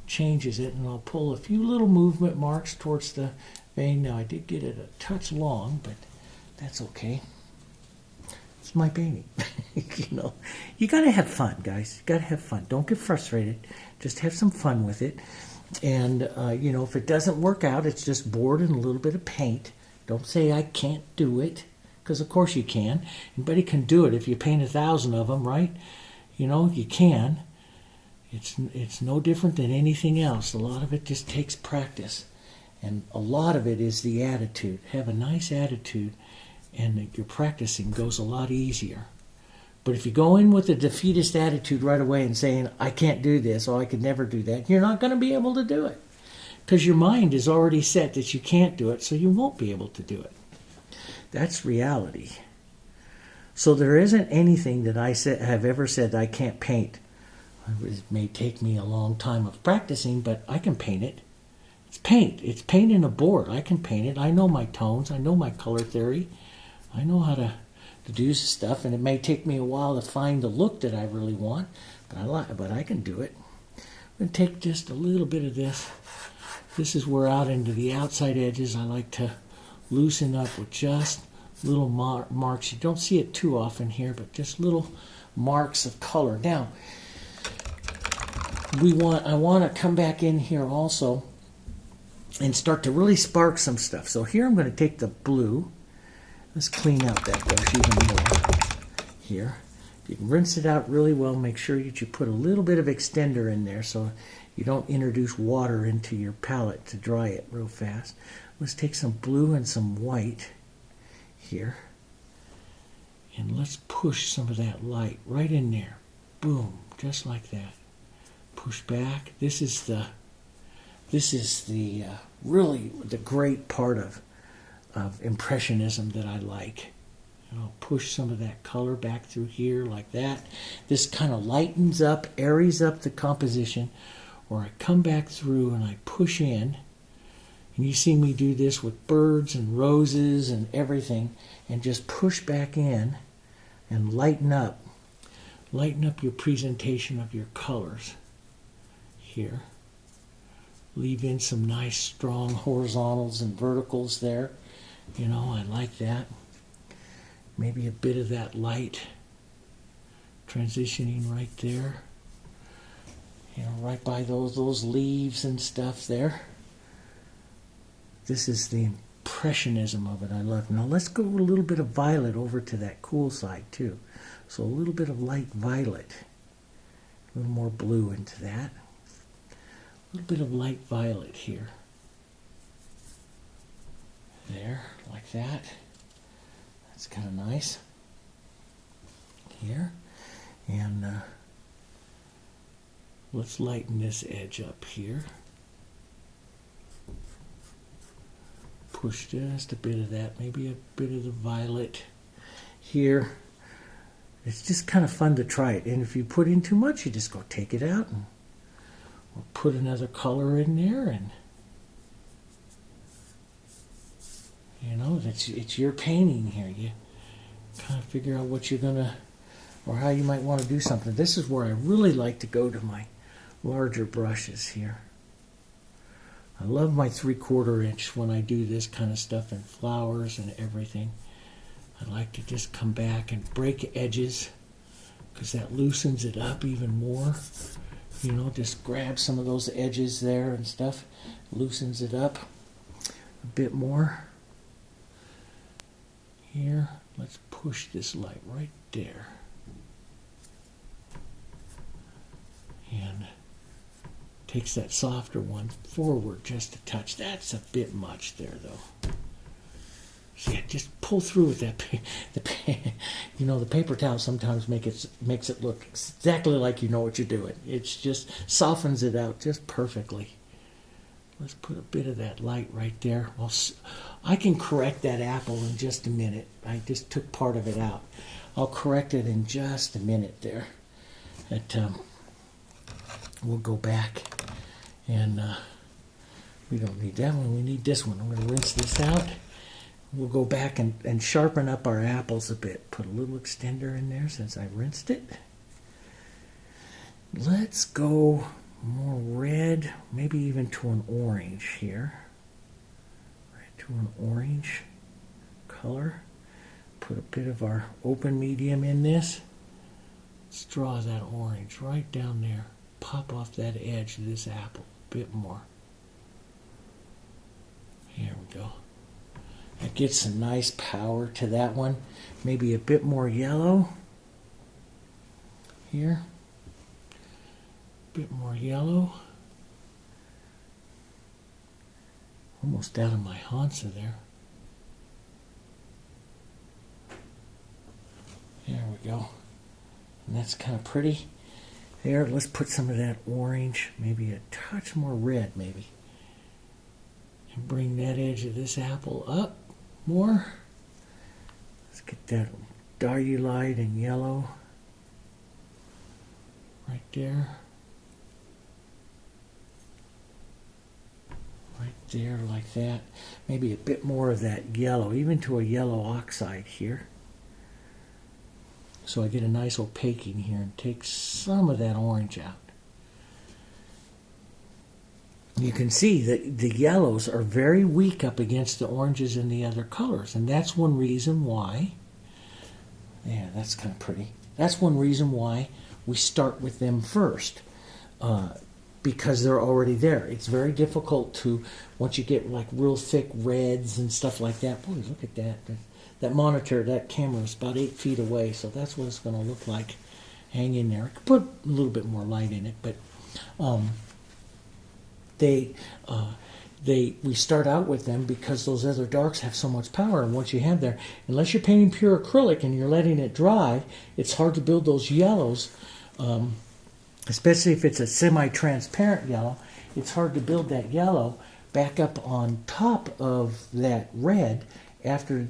changes it, and I'll pull a few little movement marks towards the vein. Now I did get it a touch long, but that's okay. It's my painting. You know, you got to have fun, guys. You got to have fun. Don't get frustrated. Just have some fun with it. And, you know, if it doesn't work out, it's just board and a little bit of paint. Don't say I can't do it, because of course you can. Anybody can do it if you paint 1,000 of them, right? You know, you can. It's no different than anything else. A lot of it just takes practice. And a lot of it is the attitude. Have a nice attitude, and your practicing goes a lot easier. But if you go in with a defeatist attitude right away and saying, I can't do this, or I could never do that, you're not going to be able to do it. Because your mind is already set that you can't do it, so you won't be able to do it. That's reality. So there isn't anything that I have ever said I can't paint. It may take me a long time of practicing, but I can paint it. It's paint. It's paint in a board. I can paint it. I know my tones. I know my color theory. I know how to do stuff, and it may take me a while to find the look that I really want, but I can do it. I'm going to take just a little bit of this. This is where out into the outside edges I like to loosen up with just little marks. You don't see it too often here, but just little marks of color. Now, I want to come back in here also and start to really spark some stuff. So here I'm going to take the blue. Let's clean out that brush even more here. You can rinse it out really well. Make sure that you put a little bit of extender in there so you don't introduce water into your palette to dry it real fast. Let's take some blue and some white here. And let's push some of that light right in there. Boom, just like that. Push back. This is the really the great part of Impressionism that I like. I'll push some of that color back through here like that. This kind of lightens up, aires up the composition, or I come back through and I push in. And you see me do this with birds and roses and everything, and just push back in and lighten up your presentation of your colors here. Leave in some nice strong horizontals and verticals there. You know, I like that. Maybe a bit of that light transitioning right there. You know, right by those leaves and stuff there. This is the impressionism of it I love. Now let's go a little bit of violet over to that cool side too. So a little bit of light violet. A little more blue into that. A little bit of light violet here. There, like that. That's kind of nice. Here. And let's lighten this edge up here. Push just a bit of that, maybe a bit of the violet here. It's just kind of fun to try it. And if you put in too much, you just go take it out and we'll put another color in there, and you know, it's your painting here. You kind of figure out what you're gonna, or how you might want to do something. This is where I really like to go to my larger brushes here. I love my 3/4 inch when I do this kind of stuff and flowers and everything. I like to just come back and break edges because that loosens it up even more. You know, just grab some of those edges there and stuff, loosens it up a bit more. Here, let's push this light right there. Takes that softer one forward just a touch. That's a bit much there, though. So yeah, just pull through with that. You know, the paper towel sometimes makes it look exactly like you know what you're doing. It's just softens it out just perfectly. Let's put a bit of that light right there. Well, I can correct that apple in just a minute. I just took part of it out. I'll correct it in just a minute there. We'll go back, and we don't need that one. We need this one. I'm going to rinse this out. We'll go back and sharpen up our apples a bit. Put a little extender in there since I rinsed it. Let's go more red, maybe even to an orange here. Right to an orange color. Put a bit of our open medium in this. Let's draw that orange right down there. Pop off that edge of this apple a bit more. Here we go. That gets some nice power to that one. Maybe a bit more yellow. Here. A bit more yellow. Almost out of my Hansa there. There we go. And that's kind of pretty. There, let's put some of that orange, maybe a touch more red maybe. And bring that edge of this apple up more. Let's get that diulite and yellow right there. Right there like that. Maybe a bit more of that yellow, even to a yellow oxide here. So I get a nice opaquing here and take some of that orange out. You can see that the yellows are very weak up against the oranges and the other colors. And that's one reason why, yeah, that's kind of pretty. That's one reason why we start with them first. Because they're already there. It's very difficult to, once you get like real thick reds and stuff like that. Boy, look at that. That monitor, that camera is about 8 feet away, so that's what it's going to look like. Hang in there. I could put a little bit more light in it, but we start out with them because those other darks have so much power, and once you have there, unless you're painting pure acrylic and you're letting it dry, it's hard to build those yellows, especially if it's a semi-transparent yellow. It's hard to build that yellow back up on top of that red after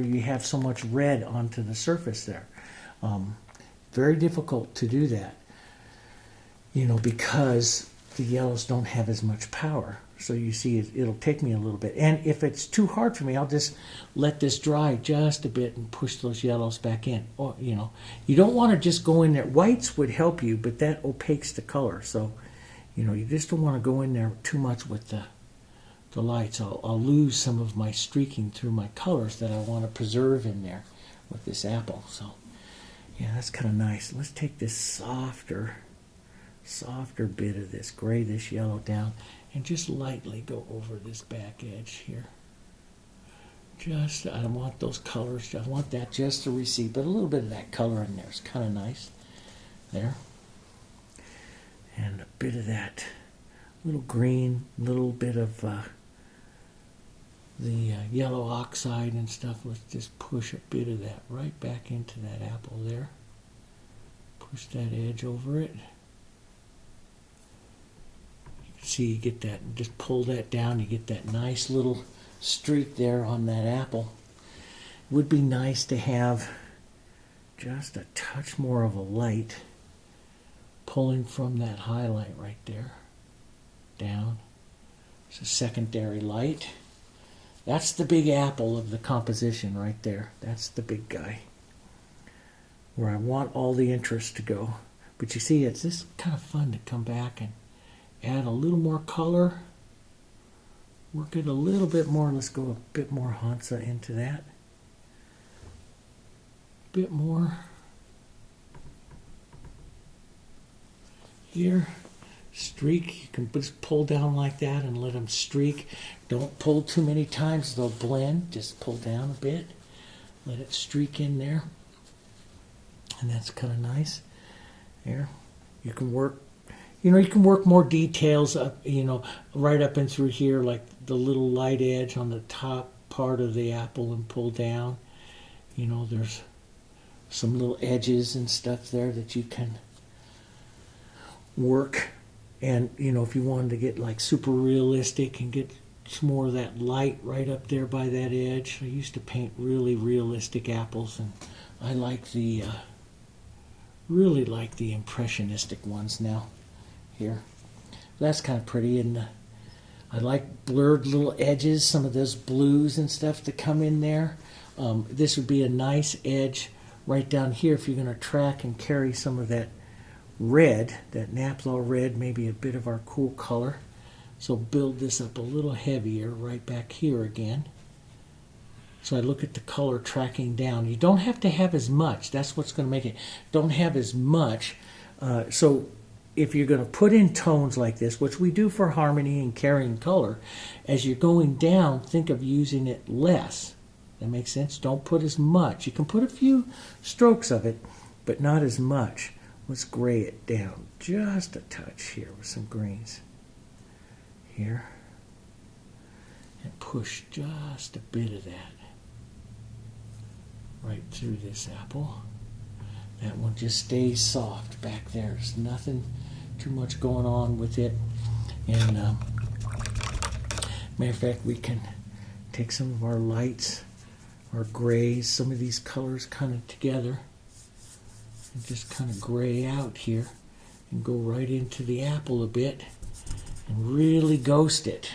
you have so much red onto the surface there. Very difficult to do that, you know, because the yellows don't have as much power. So you see, it'll take me a little bit. And if it's too hard for me, I'll just let this dry just a bit and push those yellows back in. Or, you know, you don't want to just go in there. Whites would help you, but that opaques the color. So, you know, you just don't want to go in there too much with the lights. I'll lose some of my streaking through my colors that I want to preserve in there with this apple. So, yeah, that's kind of nice. Let's take this softer bit of this gray, this yellow down, and just lightly go over this back edge here. Just, I don't want those colors, I want that just to recede, but a little bit of that color in there is kind of nice. There. And a bit of that little green, little bit of the yellow oxide and stuff. Let's just push a bit of that right back into that apple there. Push that edge over it. See, you get that, just pull that down, you get that nice little streak there on that apple. It would be nice to have just a touch more of a light pulling from that highlight right there down. It's a secondary light. That's the big apple of the composition right there. That's the big guy where I want all the interest to go. But you see, it's just kind of fun to come back and add a little more color, work it a little bit more. Let's go a bit more Hansa into that. A bit more here. Streak, you can just pull down like that and let them streak. Don't pull too many times, they'll blend. Just pull down a bit, let it streak in there, and that's kind of nice. There, you can work. you know, you can work more details up, you know, right up and through here, like the little light edge on the top part of the apple and pull down. You know, there's some little edges and stuff there that you can work. And, you know, if you wanted to get like super realistic and get some more of that light right up there by that edge. I used to paint really realistic apples, and I like the, really like the impressionistic ones now here. That's kind of pretty, and I like blurred little edges, some of those blues and stuff that come in there. This would be a nice edge right down here if you're going to track and carry some of that red, that naphtha red, maybe a bit of our cool color. So build this up a little heavier right back here again. So I look at the color tracking down. You don't have to have as much. That's what's going to make it. Don't have as much. So if you're going to put in tones like this, which we do for harmony and carrying color, as you're going down, think of using it less. That makes sense? Don't put as much. You can put a few strokes of it, but not as much. Let's gray it down just a touch here with some greens. Here. And push just a bit of that right through this apple. That one just stays soft back there. There's nothing too much going on with it. And matter of fact, we can take some of our lights, our grays, some of these colors kind of together, and just kind of gray out here and go right into the apple a bit and really ghost it.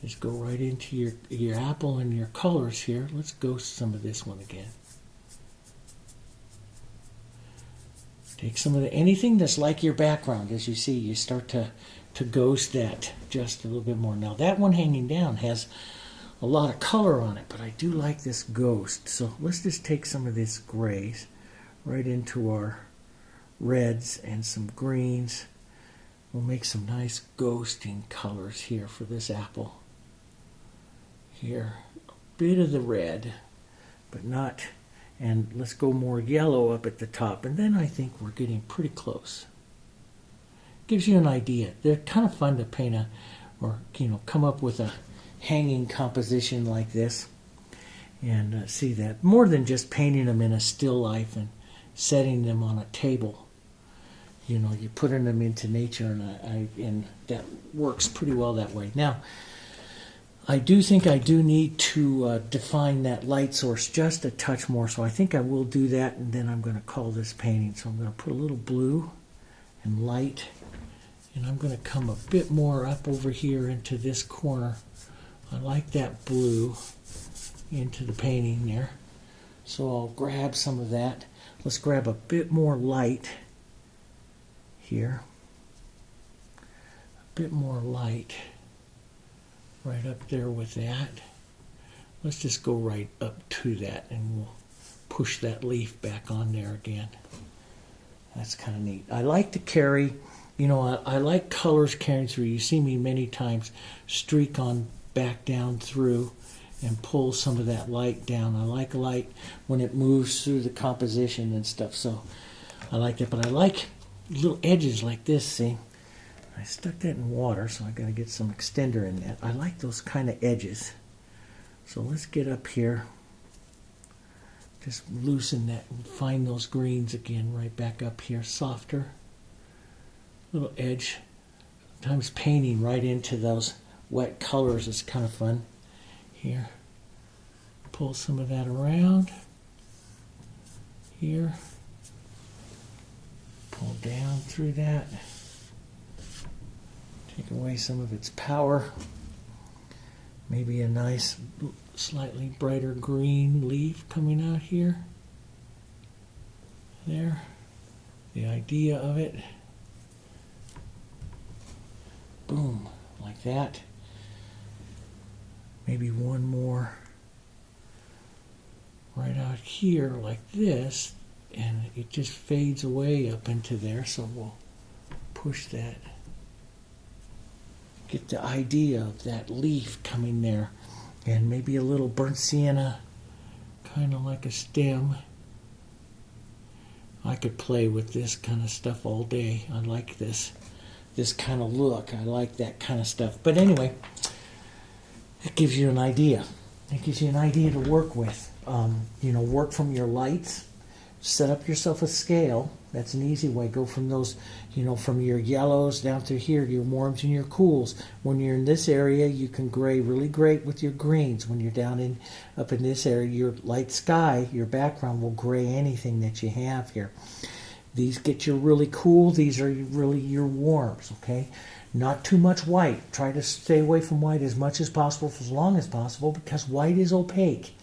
Just go right into your apple and your colors here. Let's ghost some of this one again. Take some of anything that's like your background. As you see, you start to ghost that just a little bit more. Now that one hanging down has a lot of color on it, but I do like this ghost. So let's just take some of this grays right into our reds and some greens. We'll make some nice ghosting colors here for this apple. Here, a bit of the red, but not, and let's go more yellow up at the top, and then I think we're getting pretty close. Gives you an idea. They're kind of fun to paint or come up with a hanging composition like this, and see that more than just painting them in a still life and setting them on a table. You know, you're putting them into nature, and that works pretty well that way. Now, I do think I do need to define that light source just a touch more, so I think I will do that, and then I'm going to call this painting. So I'm going to put a little blue and light, and I'm going to come a bit more up over here into this corner. I like that blue into the painting there. So I'll grab some of that. Let's grab a bit more light here. A bit more light right up there with that. Let's just go right up to that, and we'll push that leaf back on there again. That's kind of neat. I like to carry, I like colors carrying through. You see me many times streak on back down through and pull some of that light down. I like light when it moves through the composition and stuff, so I like that. But I like little edges like this, see? I stuck that in water, so I got to get some extender in that. I like those kind of edges. So let's get up here. Just loosen that and find those greens again right back up here. Softer. Little edge. Sometimes painting right into those wet colors is kind of fun. Here. Pull some of that around. Here. Pull down through that. Take away some of its power. Maybe a nice, slightly brighter green leaf coming out here. There. The idea of it. Boom. Like that. Maybe one more right out here like this. And it just fades away up into there. So we'll push that. Get the idea of that leaf coming there, and maybe a little burnt sienna, kind of like a stem. I could play with this kind of stuff all day. I like this kind of look. I like that kind of stuff. But anyway, it gives you an idea. It gives you an idea to work with. Work from your lights. Set up yourself a scale. That's an easy way. Go from those, from your yellows down to here, your warms and your cools. When you're in this area, you can gray really great with your greens. When you're down up in this area, your light sky, your background will gray anything that you have here. These get you really cool. These are really your warms, okay? Not too much white. Try to stay away from white as much as possible for as long as possible, because white is opaque.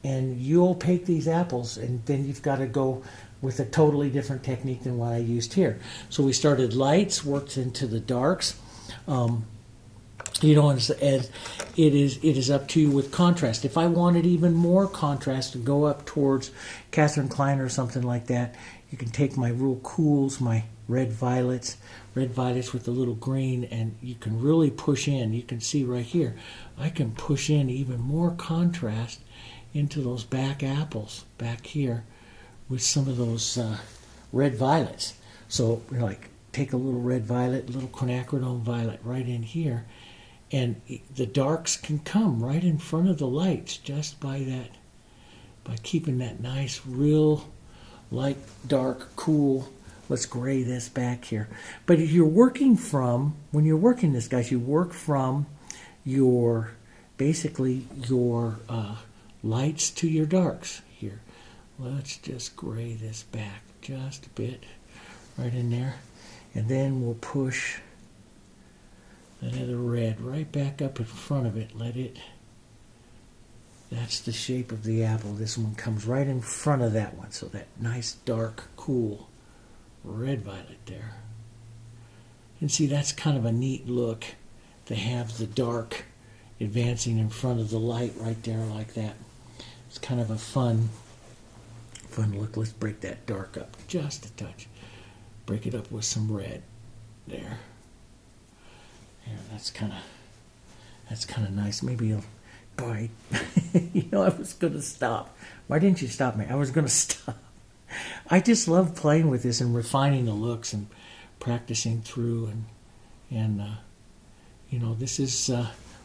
And you opaque these apples, and then you've got to go with a totally different technique than what I used here. So we started lights, worked into the darks. As it is up to you with contrast. If I wanted even more contrast to go up towards Catherine Klein or something like that, you can take my real cools, my red violets with a little green, and you can really push in. You can see right here, I can push in even more contrast into those back apples back here with some of those red violets. So take a little red violet, a little quinacridone violet right in here, and the darks can come right in front of the lights just by keeping that nice real light, dark, cool. Let's gray this back here. But if you're working when you're working this, guys, you work from your lights to your darks here. Let's just gray this back just a bit right in there, and then we'll push another red right back up in front of it. That's the shape of the apple. This one comes right in front of that one, so that nice dark cool red violet there. And see, that's kind of a neat look to have the dark advancing in front of the light right there like that. It's kind of a fun look. Let's break that dark up just a touch. Break it up with some red there. Yeah, that's kind of nice. Maybe boy, I was going to stop. Why didn't you stop me? I was going to stop. I just love playing with this and refining the looks and practicing through, and this is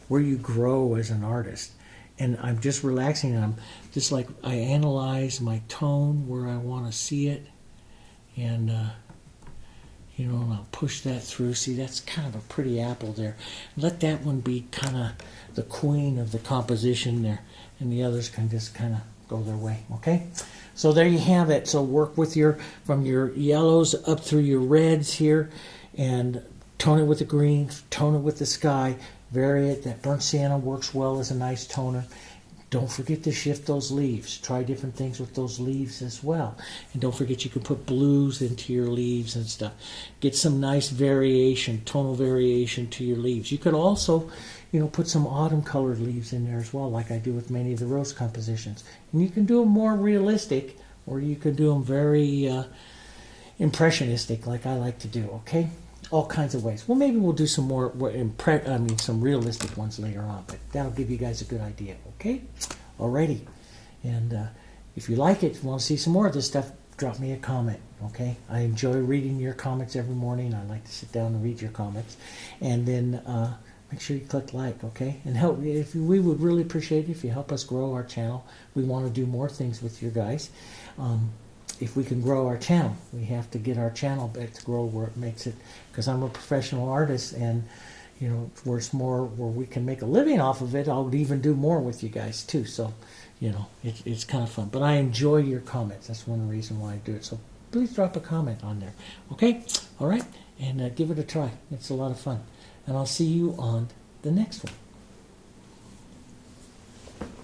where you grow as an artist. And I'm just relaxing, and I'm just I analyze my tone where I want to see it, and and I'll push that through. See, that's kind of a pretty apple there. Let that one be kind of the queen of the composition there, and the others can just kind of go their way, okay? So there you have it. So work with from your yellows up through your reds here, and tone it with the greens, tone it with the sky, vary it. That burnt sienna works well as a nice toner. Don't forget to shift those leaves. Try different things with those leaves as well. And don't forget you can put blues into your leaves and stuff. Get some nice variation, tonal variation to your leaves. You could also, put some autumn colored leaves in there as well, like I do with many of the rose compositions. And you can do them more realistic, or you can do them very impressionistic, like I like to do, okay? All kinds of ways. Well, maybe we'll do some more, some realistic ones later on, but that'll give you guys a good idea, okay? Alrighty. And if you like it, if you want to see some more of this stuff, drop me a comment, okay? I enjoy reading your comments every morning. I like to sit down and read your comments. And then make sure you click like, okay? And we would really appreciate it if you help us grow our channel. We want to do more things with you guys. If we can grow our channel, we have to get our channel back to grow where it makes it, because I'm a professional artist, and where it's more where we can make a living off of it. I'll even do more with you guys too. So it's kind of fun. But I enjoy your comments. That's one reason why I do it. So please drop a comment on there, okay? All right, and give it a try. It's a lot of fun, and I'll see you on the next one.